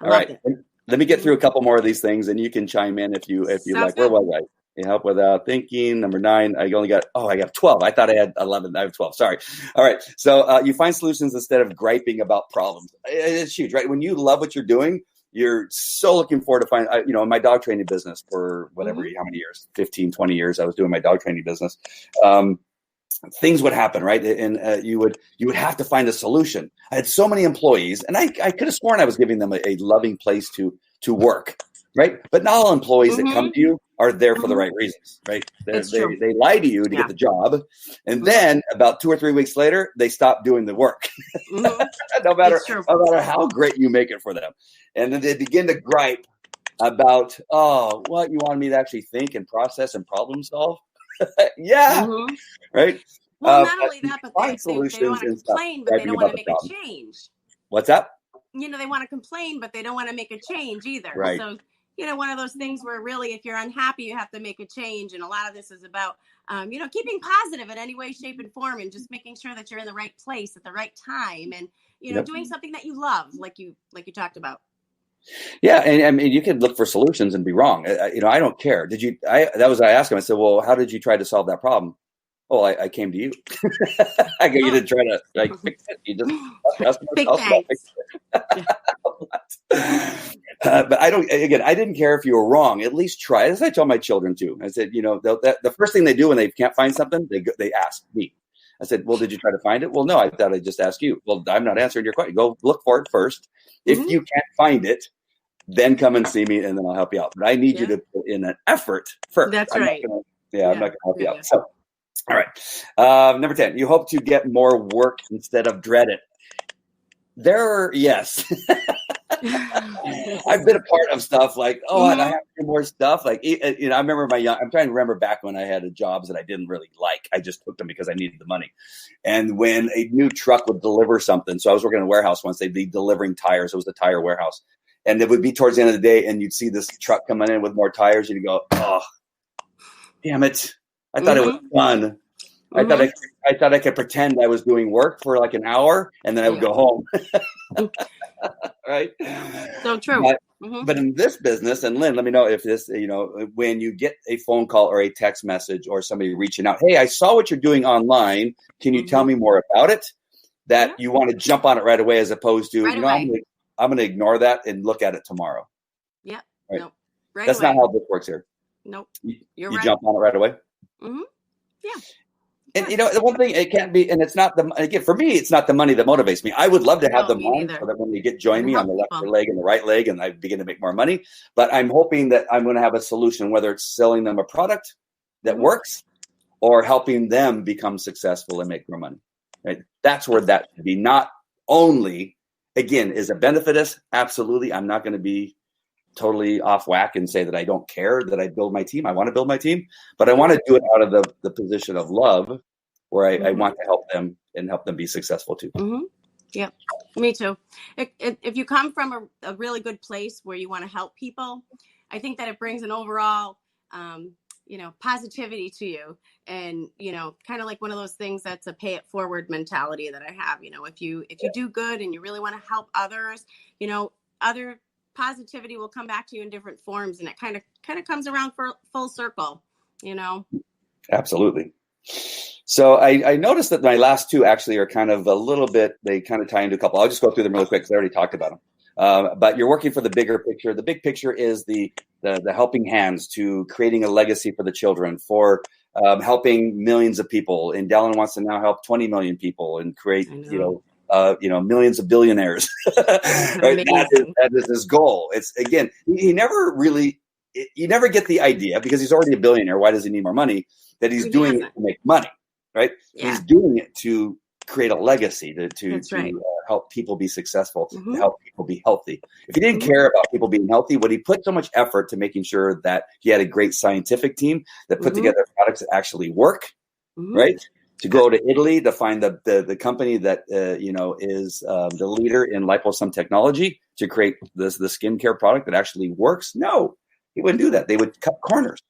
All right, let me get through a couple more of these things, and you can chime in if you Sounds like. Good. Where was I? You help without thinking. Number 9. I got 12. I thought I had 11. I have 12. Sorry. All right. So you find solutions instead of griping about problems. It's huge, right? When you love what you're doing, you're so looking forward to find, in my dog training business for whatever, how many years, 15, 20 years, I was doing my dog training business. Things would happen, right? And you would have to find a solution. I had so many employees, and I could have sworn I was giving them a loving place to work, right? But not all employees that come to you are there for the right reasons, right? They lie to you to get the job, and then about 2 or 3 weeks later, they stop doing the work, no matter how great you make it for them. And then they begin to gripe about, what you wanted me to actually think and process and problem solve. Right. Well, not only that, but they want to complain, but they don't want to make a change. What's that? They want to complain, but they don't want to make a change either. Right. So, one of those things where really, if you're unhappy, you have to make a change. And a lot of this is about, keeping positive in any way, shape, and form, and just making sure that you're in the right place at the right time, and doing something that you love, like you talked about. Yeah, and I mean, you could look for solutions and be wrong. I don't care. I asked him. I said, well, how did you try to solve that problem? Oh, I came to you. I go, you didn't try to fix it. You just big thanks. But I didn't care if you were wrong. At least try. As I tell my children too. I said, the first thing they do when they can't find something, they ask me. I said, well, did you try to find it? Well, no, I thought I'd just ask you. Well, I'm not answering your question. Go look for it first. If you can't find it, then come and see me and then I'll help you out. But I need you to put in an effort first. That's I'm right. I'm not going to help you out. So, all right. Number 10, you hope to get more work instead of dread it. Yes. I've been a part of stuff like, and I have to do more stuff. Like, I remember I'm trying to remember back when I had jobs that I didn't really like. I just took them because I needed the money. And when a new truck would deliver something, so I was working in a warehouse once, they'd be delivering tires. It was the tire warehouse. And it would be towards the end of the day, and you'd see this truck coming in with more tires, and you go, oh, damn it. I thought it was fun. I thought I could pretend I was doing work for like an hour, and then I would go home. Right? So true. But in this business, and Lynn, let me know if this, when you get a phone call or a text message or somebody reaching out, hey, I saw what you're doing online. Can you tell me more about it? That you want to jump on it right away, as opposed to, I'm going to ignore that and look at it tomorrow. Yeah. Right? Nope. Right That's away. not how this works here. Nope. You right. jump on it right away. Yeah. And the one thing, it can't be, and it's not for me, it's not the money that motivates me. I would love to have them on so that when they join me on the left leg and the right leg, and I begin to make more money. But I'm hoping that I'm going to have a solution, whether it's selling them a product that works or helping them become successful and make more money. Right? That's where that should be. Not only, again, is it benefit us? Absolutely. I'm not going to be totally off whack and say that I don't care that I build my team. I want to build my team, but I want to do it out of the position of love, where I want to help them and help them be successful too. Yeah, me too. If you come from a really good place where you want to help people, I think that it brings an overall, positivity to you. And, kind of like one of those things that's a pay it forward mentality that I have. If you do good and you really want to help others, other positivity will come back to you in different forms, and it kind of comes around for full circle, Absolutely. So I noticed that my last two actually are kind of a little bit, they kind of tie into a couple. I'll just go through them really quick because I already talked about them. But you're working for the bigger picture. The big picture is the helping hands to creating a legacy for the children, for helping millions of people. And Dallin wants to now help 20 million people and create, millions of billionaires. Right? That is his goal. It's, again, you never get the idea, because he's already a billionaire. Why does he need more money? That he's doing it to make money, right? Yeah. He's doing it to create a legacy, to help people be successful, to help people be healthy. If he didn't care about people being healthy, would he put so much effort to making sure that he had a great scientific team that put together products that actually work, right? To go to Italy to find the company that is the leader in liposome technology to create the skincare product that actually works? No, he wouldn't do that. They would cut corners.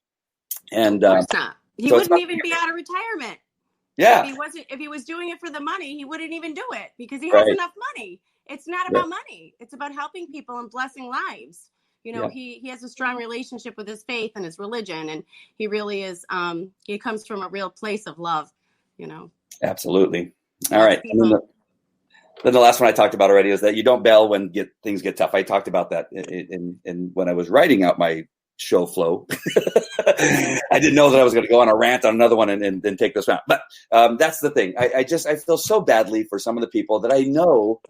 And of course not. He wouldn't even be out of retirement. Yeah. If he was doing it for the money, he wouldn't even do it, because he has enough money. It's not about money. It's about helping people and blessing lives. He has a strong relationship with his faith and his religion, and he really is. He comes from a real place of love. Absolutely. All right. And then the last one I talked about already is that you don't bail when things get tough. I talked about that in when I was writing out my show flow. I didn't know that I was going to go on a rant on another one and then take this round. But that's the thing. I feel so badly for some of the people that I know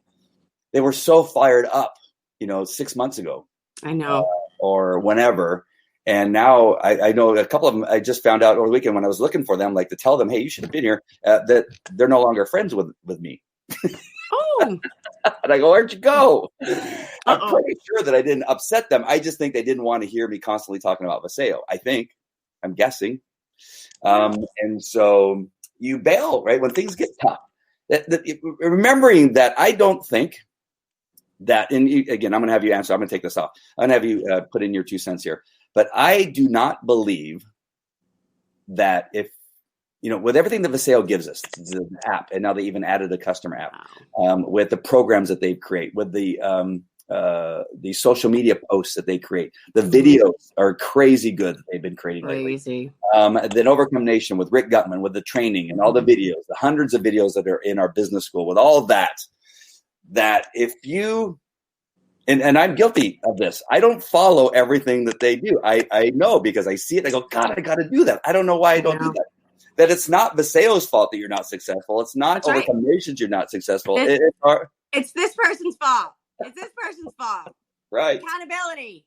they were so fired up, 6 months ago. I know. Or whenever. And now I know a couple of them. I just found out over the weekend when I was looking for them, like to tell them, hey, you should have been here, that they're no longer friends with me. Oh. And I go, where'd you go? I'm pretty sure that I didn't upset them. I just think they didn't want to hear me constantly talking about Vaseo. I'm guessing. And so you bail, right? When things get tough. Remembering that I don't think that, and again, I'm going to have you answer. I'm going to take this off. I'm going to have you put in your 2 cents here. But I do not believe that if, with everything that Vaseo gives us, the app, and now they even added a customer app, with the programs that they create, with the social media posts that they create, the videos are crazy good that they've been creating lately. Then Overcome Nation with Rick Gutman, with the training and all the videos, the hundreds of videos that are in our business school, with all of that if you, and I'm guilty of this, I don't follow everything that they do. I know, because I see it. I go, God, I got to do that. I don't know why I don't do that. that it's not Viseo's fault that you're not successful. It's not That's right. Overcome Nations you're not successful. It's this person's fault. It's this person's fault. Right. Accountability.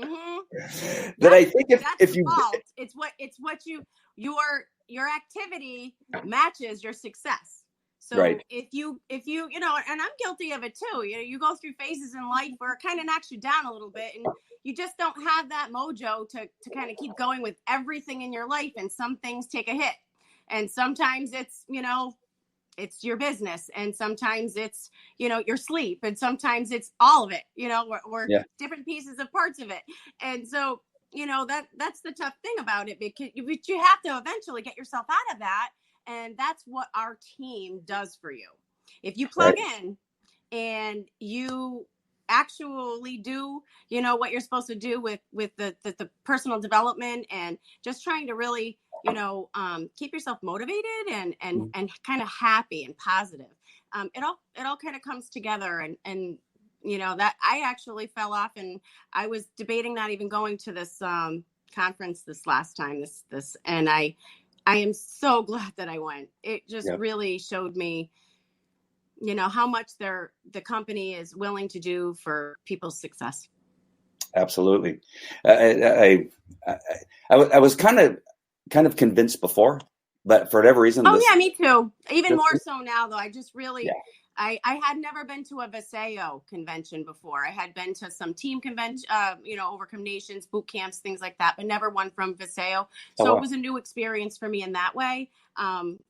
Mm-hmm. That I think if you fault. It's what your activity matches your success. So right. if you and I'm guilty of it too. You go through phases in life where it kind of knocks you down a little bit, and you just don't have that mojo to kind of keep going with everything in your life. And some things take a hit, and sometimes it's it's your business, and sometimes it's your sleep, and sometimes it's all of it, or different pieces of parts of it. And so that's the tough thing about it, because you have to eventually get yourself out of that. And that's what our team does for you. If you plug in and you actually do, what you're supposed to do with the personal development, and just trying to really, keep yourself motivated and kind of happy and positive. It all kind of comes together, and that I actually fell off, and I was debating not even going to this conference this last time, and I am so glad that I went. It just really showed me, how much the company is willing to do for people's success. Absolutely. I was kind of convinced before, but for whatever reason. Me too. Even more so now, though. I just really, I had never been to a Viseo convention before. I had been to some team convention, Overcome Nations, boot camps, things like that, but never one from Viseo. So It was a new experience for me in that way. And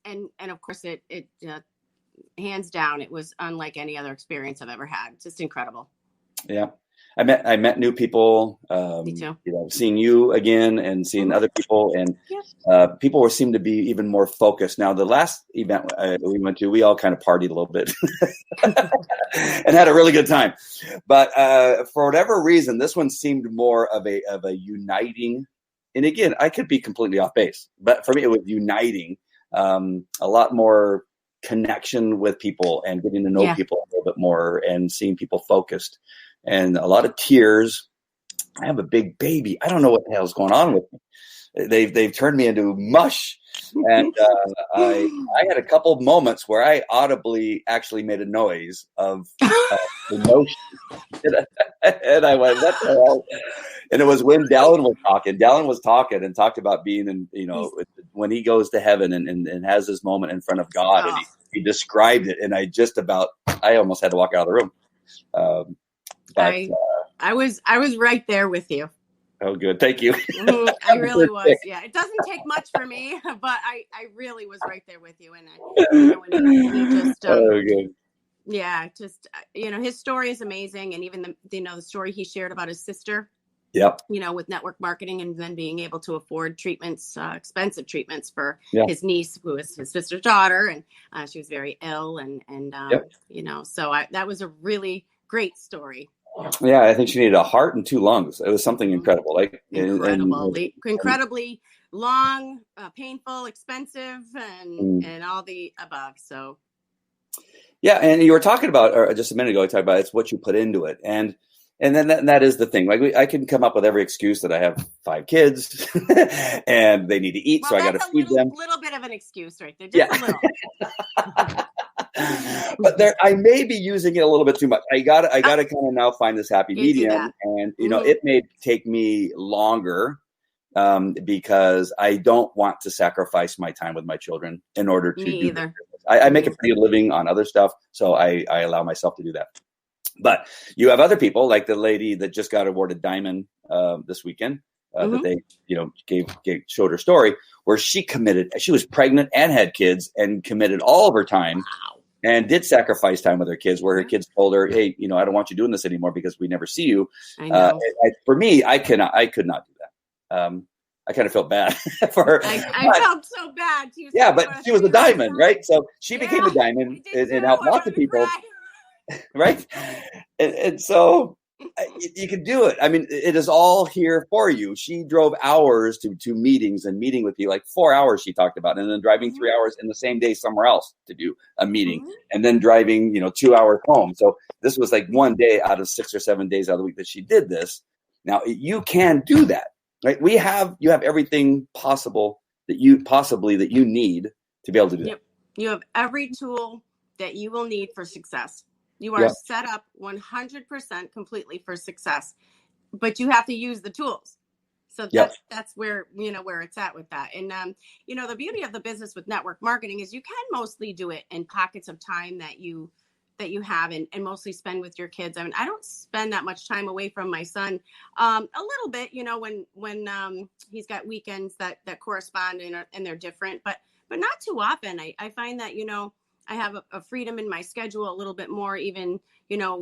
of course it hands down, it was unlike any other experience I've ever had. Just incredible. Yeah. I met new people, Me too. Seeing you again and seeing other people, and people seem to be even more focused. Now, the last event we went to, we all kind of partied a little bit and had a really good time. But for whatever reason, this one seemed more of a uniting. And again, I could be completely off base, but for me, it was uniting, a lot more connection with people and getting to know people a little bit more and seeing people focused. And a lot of tears. I have a big baby. I don't know what the hell's going on with me. They've turned me into mush. And I had a couple of moments where I audibly actually made a noise of emotion. And I went, what the hell? And it was when Dallin was talking. Dallin was talking and talked about being in, when he goes to heaven and has this moment in front of God. And he described it. And I almost had to walk out of the room. But, I was right there with you. Oh, good. Thank you. I really was. Yeah. It doesn't take much for me, but I really was right there with you. And he just, good. Yeah, just, his story is amazing. And even the story he shared about his sister, with network marketing, and then being able to afford treatments, expensive treatments for his niece, who is his sister's daughter. And she was very ill. So that was a really great story. Yeah, I think she needed a heart and 2 lungs. It was something incredible, incredibly long, painful, expensive, and all the above. So, yeah, and you were talking about just a minute ago. I talked about it's what you put into it, and then that is the thing. Like I can come up with every excuse that I have 5 kids and they need to eat, so I got to feed them. A little bit of an excuse, right there. Just a little. But I may be using it a little bit too much. I got to kind of now find this happy medium, and it may take me longer because I don't want to sacrifice my time with my children in order to do that. I make a pretty good living on other stuff, so I allow myself to do that. But you have other people, like the lady that just got awarded Diamond this weekend, that they showed her story, where she committed. She was pregnant and had kids and committed all of her time. And did sacrifice time with her kids, where her kids told her, "Hey, I don't want you doing this anymore because we never see you." For me, I could not do that. I kind of felt bad for her. I felt so bad. But she was a diamond, right? So she became a diamond and helped lots of people, right? And so you can do it. I mean, it is all here for you. She drove hours to meetings and meeting with you, like 4 hours she talked about, and then driving 3 hours in the same day somewhere else to do a meeting, and then driving 2 hours home. So this was like one day out of 6 or 7 days out of the week that she did this. Now you can do that, right? You have everything possible that you need to be able to do that. Yep. You have every tool that you will need for success. You are Yep. set up 100% completely for success, but you have to use the tools. So that's where, where it's at with that. And, the beauty of the business with network marketing is you can mostly do it in pockets of time that you have and mostly spend with your kids. I mean, I don't spend that much time away from my son. A little bit, when he's got weekends that correspond and they're different, but not too often. I find that, I have a freedom in my schedule a little bit more, even,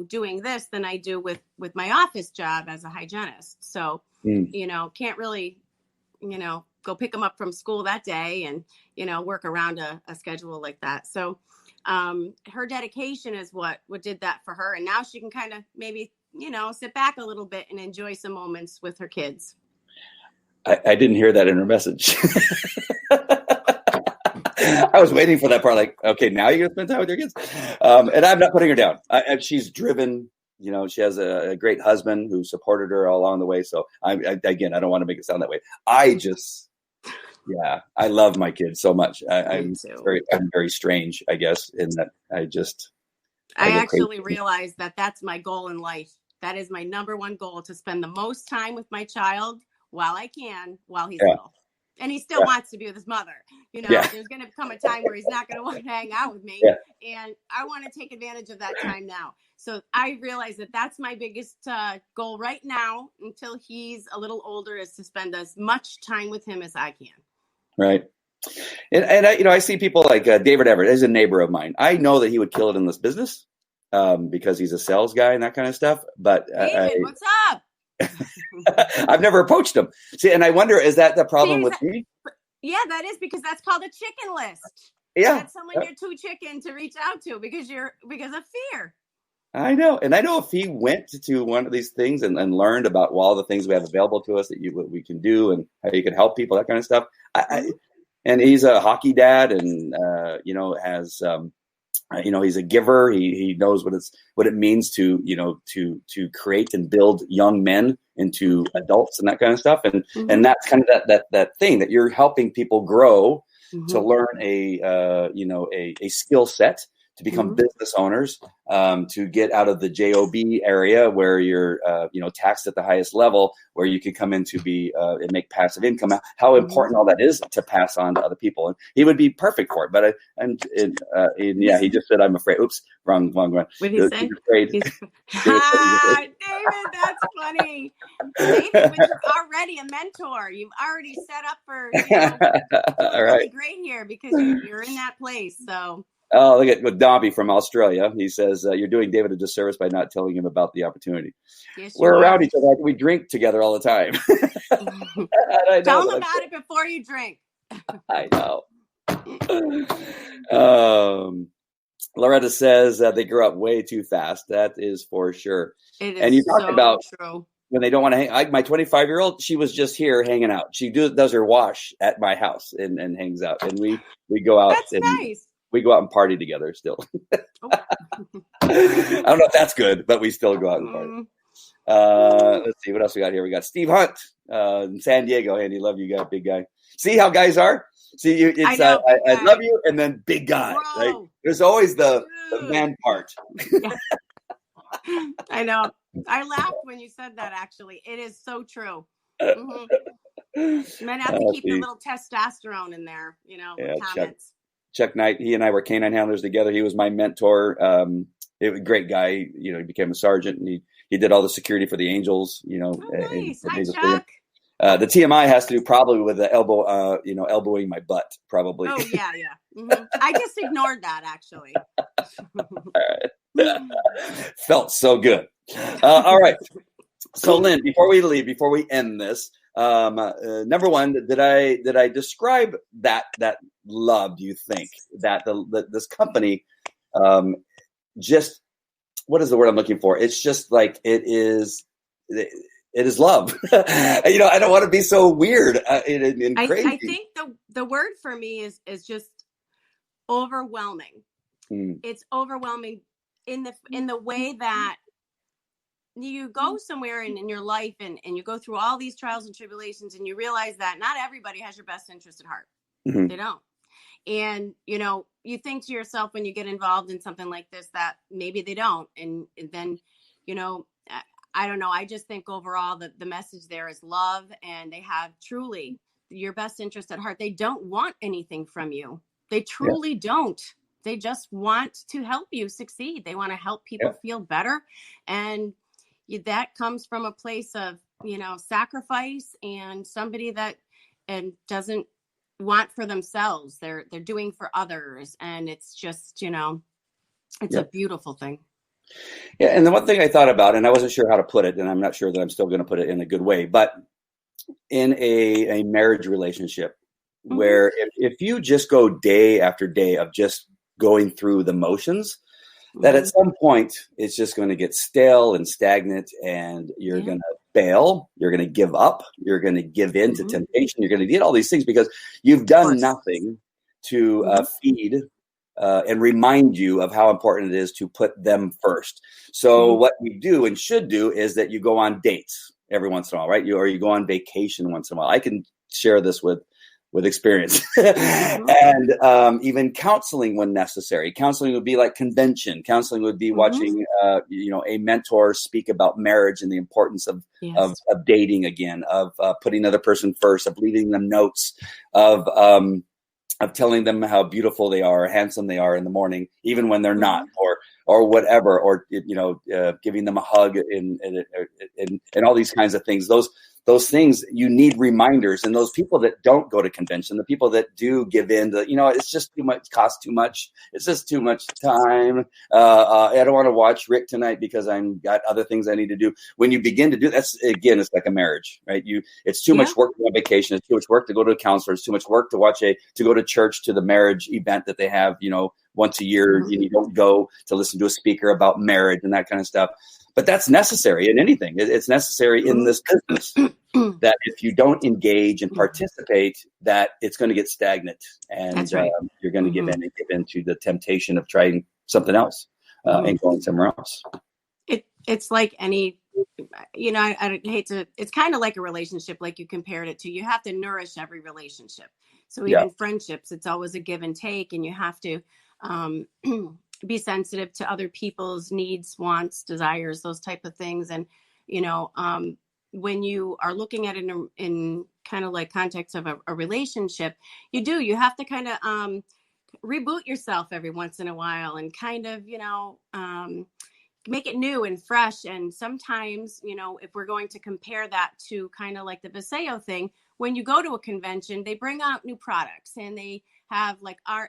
doing this than I do with my office job as a hygienist. So, can't really, go pick them up from school that day and, work around a schedule like that. So, her dedication is what did that for her. And now she can kind of maybe, sit back a little bit and enjoy some moments with her kids. I didn't hear that in her message. I was waiting for that part. Like, okay, now you're gonna spend time with your kids, and I'm not putting her down. She's driven. She has a great husband who supported her all along the way. So I don't want to make it sound that way. I love my kids so much. I'm very strange, I guess, in that I actually realized that that's my goal in life. That is my number one goal, to spend the most time with my child while he's little. And he still wants to be with his mother. There's going to come a time where he's not going to want to hang out with me. Yeah. And I want to take advantage of that time now. So I realize that that's my biggest goal right now, until he's a little older, is to spend as much time with him as I can. Right. And I see people like David Everett. He's a neighbor of mine. I know that he would kill it in this business because he's a sales guy and that kind of stuff. But David, what's up? I've never approached him. See, and I wonder, is that the problem with me? Yeah, that is, because that's called a chicken list. Yeah, that's someone you're too chicken to reach out to because of fear. I know, and I know if he went to one of these things and learned about all the things we have available to us that we can do and how you can help people, that kind of stuff. And he's a hockey dad, and has. He's a giver. He knows what it means to create and build young men into adults and that kind of stuff. And and that's kind of that thing that you're helping people grow to learn a skill set to become business owners, to get out of the JOB area where you're, taxed at the highest level, where you can come in to be and make passive income. How important all that is to pass on to other people, and he would be perfect for it. But he just said, "I'm afraid." Oops, wrong one. What did he say? David, that's funny. David, but you're already a mentor. You've already set up for all right. Really great here because you're in that place. So. Oh, look at Dobby from Australia. He says, you're doing David a disservice by not telling him about the opportunity. Yes, we're around each other. We drink together all the time. Tell him about it before you drink. I know. Loretta says they grow up way too fast. That is for sure. It is, and you talked about true. When they don't want to hang. My 25-year-old, she was just here hanging out. She does her wash at my house and hangs out. And we go out. That's nice. We go out and party together still. I don't know if that's good, but we still go out and party. Let's see what else we got here. We got Steve Hunt in San Diego. Andy, love you, guy, big guy. See how guys are? See, it's I love you, and then big guy. Right? There's always the man part. I know. I laughed when you said that. Actually, it is so true. Men have to keep a little testosterone in there, with comments. Chuck Knight, he and I were canine handlers together. He was my mentor. Great guy. He became a sergeant, and he did all the security for the Angels. Nice. Hi, Chuck. The TMI has to do probably with the elbow, elbowing my butt, probably. Oh yeah. I just ignored that actually. Felt so good. All right. So Lynn, before we end this, number one, did I describe that love? Do you think that this company, just what is the word I'm looking for? It's just like it is love. I don't want to be so weird and crazy. I think the word for me is just overwhelming. It's overwhelming in the way that you go somewhere in your life and you go through all these trials and tribulations, and you realize that not everybody has your best interest at heart. Mm-hmm. They don't. And, you think to yourself when you get involved in something like this, that maybe they don't. And then, I don't know. I just think overall that the message there is love, and they have truly your best interest at heart. They don't want anything from you. They truly don't. They just want to help you succeed. They want to help people feel better. And that comes from a place of, sacrifice, and somebody that doesn't want for themselves. They're doing for others. And it's just, it's a beautiful thing. Yeah. And the one thing I thought about, and I wasn't sure how to put it, and I'm not sure that I'm still going to put it in a good way, but in a marriage relationship, mm-hmm. where if you just go day after day of just going through the motions, mm-hmm. that at some point it's just going to get stale and stagnant, and you're going to bail, you're going to give up, you're going to give in to mm-hmm. temptation, you're going to get all these things because you've done nothing to feed and remind you of how important it is to put them first. So what we do and should do is that you go on dates every once in a while, right? You go on vacation once in a while. I can share this with experience and even counseling when necessary. Counseling would be like convention. Counseling would be watching, a mentor speak about marriage and the importance of dating again, of putting another person first, of leaving them notes, of telling them how beautiful they are, handsome they are in the morning, even when they're not, or whatever, or giving them a hug and all these kinds of things. Those things, you need reminders. And those people that don't go to convention, the people that do give in to, it's just too much, costs too much. It's just too much time. I don't want to watch Rick tonight because I've got other things I need to do. When you begin to do that's, again, it's like a marriage, right? It's too much work to go on vacation. It's too much work to go to a counselor. It's too much work to go to church, to the marriage event that they have, once a year. Mm-hmm. You don't go to listen to a speaker about marriage and that kind of stuff. But that's necessary in anything. It's necessary in this business that if you don't engage and participate, that it's going to get stagnant, and you're going to give in to the temptation of trying something else and going somewhere else. It's like any, I hate to, it's kind of like a relationship, like you compared it to. You have to nourish every relationship. So even friendships, it's always a give and take, and you have to be sensitive to other people's needs, wants, desires, those type of things. And, when you are looking at it in kind of like context of a relationship, you have to kind of reboot yourself every once in a while and kind of, make it new and fresh. And sometimes, if we're going to compare that to kind of like the Visayo thing, when you go to a convention, they bring out new products, and they have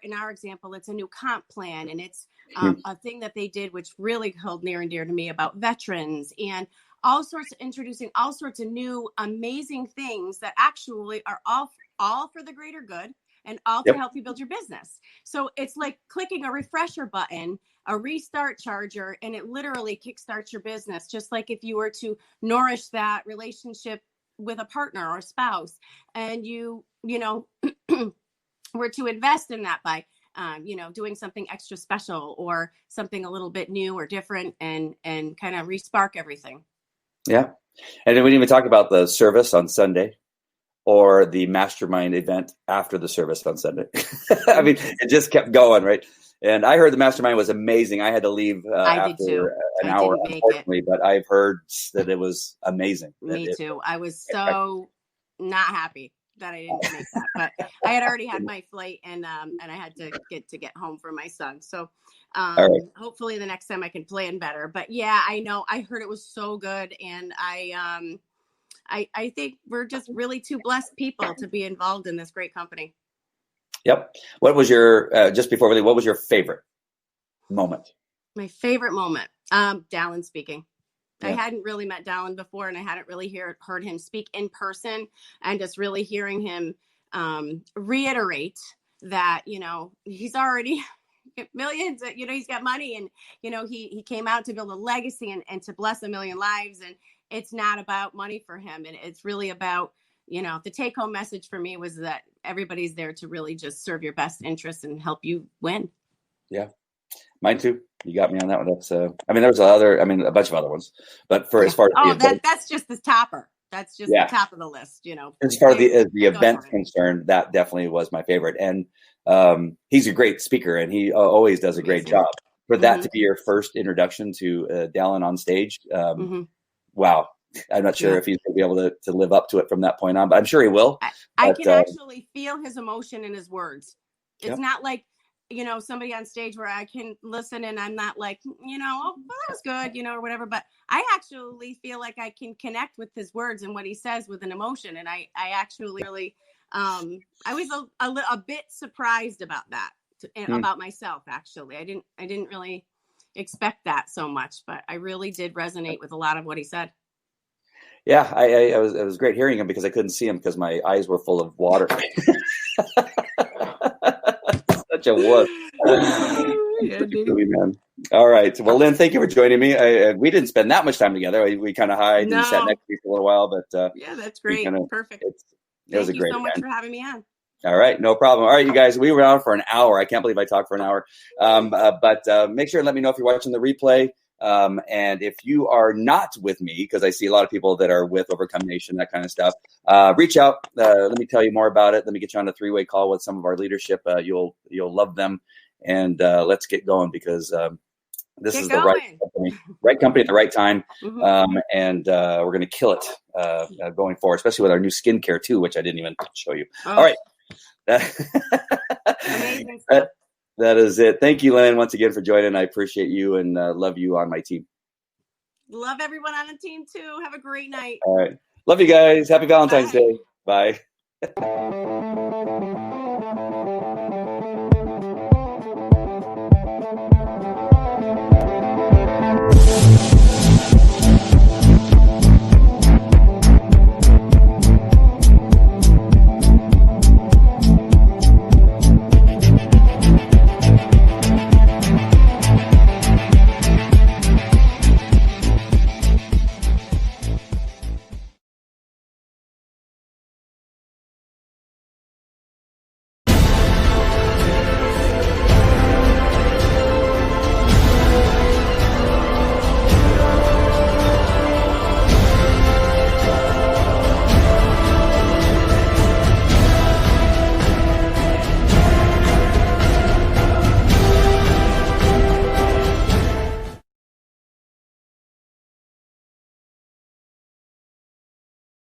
in our example, it's a new comp plan, and it's a thing that they did, which really held near and dear to me, about veterans and introducing all sorts of new, amazing things that actually are all for the greater good and all to help you build your business. So it's like clicking a refresher button, a restart charger, and it literally kickstarts your business. Just like if you were to nourish that relationship with a partner or a spouse, and you were to invest in that by, doing something extra special or something a little bit new or different, and kind of respark everything. Yeah. And then we didn't even talk about the service on Sunday or the mastermind event after the service on Sunday. I mean, it just kept going, right? And I heard the mastermind was amazing. I had to leave after an hour, unfortunately, but I've heard that it was amazing. Me too. I was so not happy that I didn't make that, but I had already had my flight, and I had to get home for my son. So hopefully the next time I can plan better. But yeah, I know, I heard it was so good, and I think we're just really two blessed people to be involved in this great company. Yep. What was your just before we leave, what was your favorite moment? My favorite moment, Dallin speaking. Yeah. I hadn't really met Dallin before, and I hadn't really heard him speak in person, and just really hearing him reiterate that, he's already millions, he's got money, and, he came out to build a legacy and to bless a million lives. And it's not about money for him. And it's really about, the take home message for me was that everybody's there to really just serve your best interests and help you win. Yeah. Mine too. You got me on that one. That's I mean, there's a bunch of other ones, but as far as that's just the topper. That's just the top of the list, As far as the event's concerned, that definitely was my favorite. And he's a great speaker, and he always does a great job. For that to be your first introduction to Dallin on stage, wow. I'm not sure if he's going to be able to live up to it from that point on, but I'm sure he will. I can actually feel his emotion in his words. It's not like, somebody on stage where I can listen and I'm not like, oh, well, that was good, or whatever. But I actually feel like I can connect with his words and what he says with an emotion. And I actually really, I was a bit surprised about that, about myself, actually. I didn't really expect that so much, but I really did resonate with a lot of what he said. Yeah, it was great hearing him because I couldn't see him because my eyes were full of water. Such a wuss. Man. All right. Well, Lynn, thank you for joining me. We didn't spend that much time together. We kind of hid and sat next to you for a little while, but yeah, that's great. Perfect. It was a great. Thank you so much for having me on. All right, no problem. All right, you guys, we were on for an hour. I can't believe I talked for an hour. But make sure and let me know if you're watching the replay. And if you are not with me, because I see a lot of people that are with Overcome Nation, that kind of stuff, reach out. Let me tell you more about it. Let me get you on a 3-way call with some of our leadership. You'll love them. And let's get going because this is the right company at the right time. And we're going to kill it going forward, especially with our new skincare too, which I didn't even show you. All right. Amazing stuff. That is it. Thank you, Lynn, once again for joining. I appreciate you and love you on my team. Love everyone on the team too. Have a great night. All right. Love you guys. Happy Valentine's Day. Bye.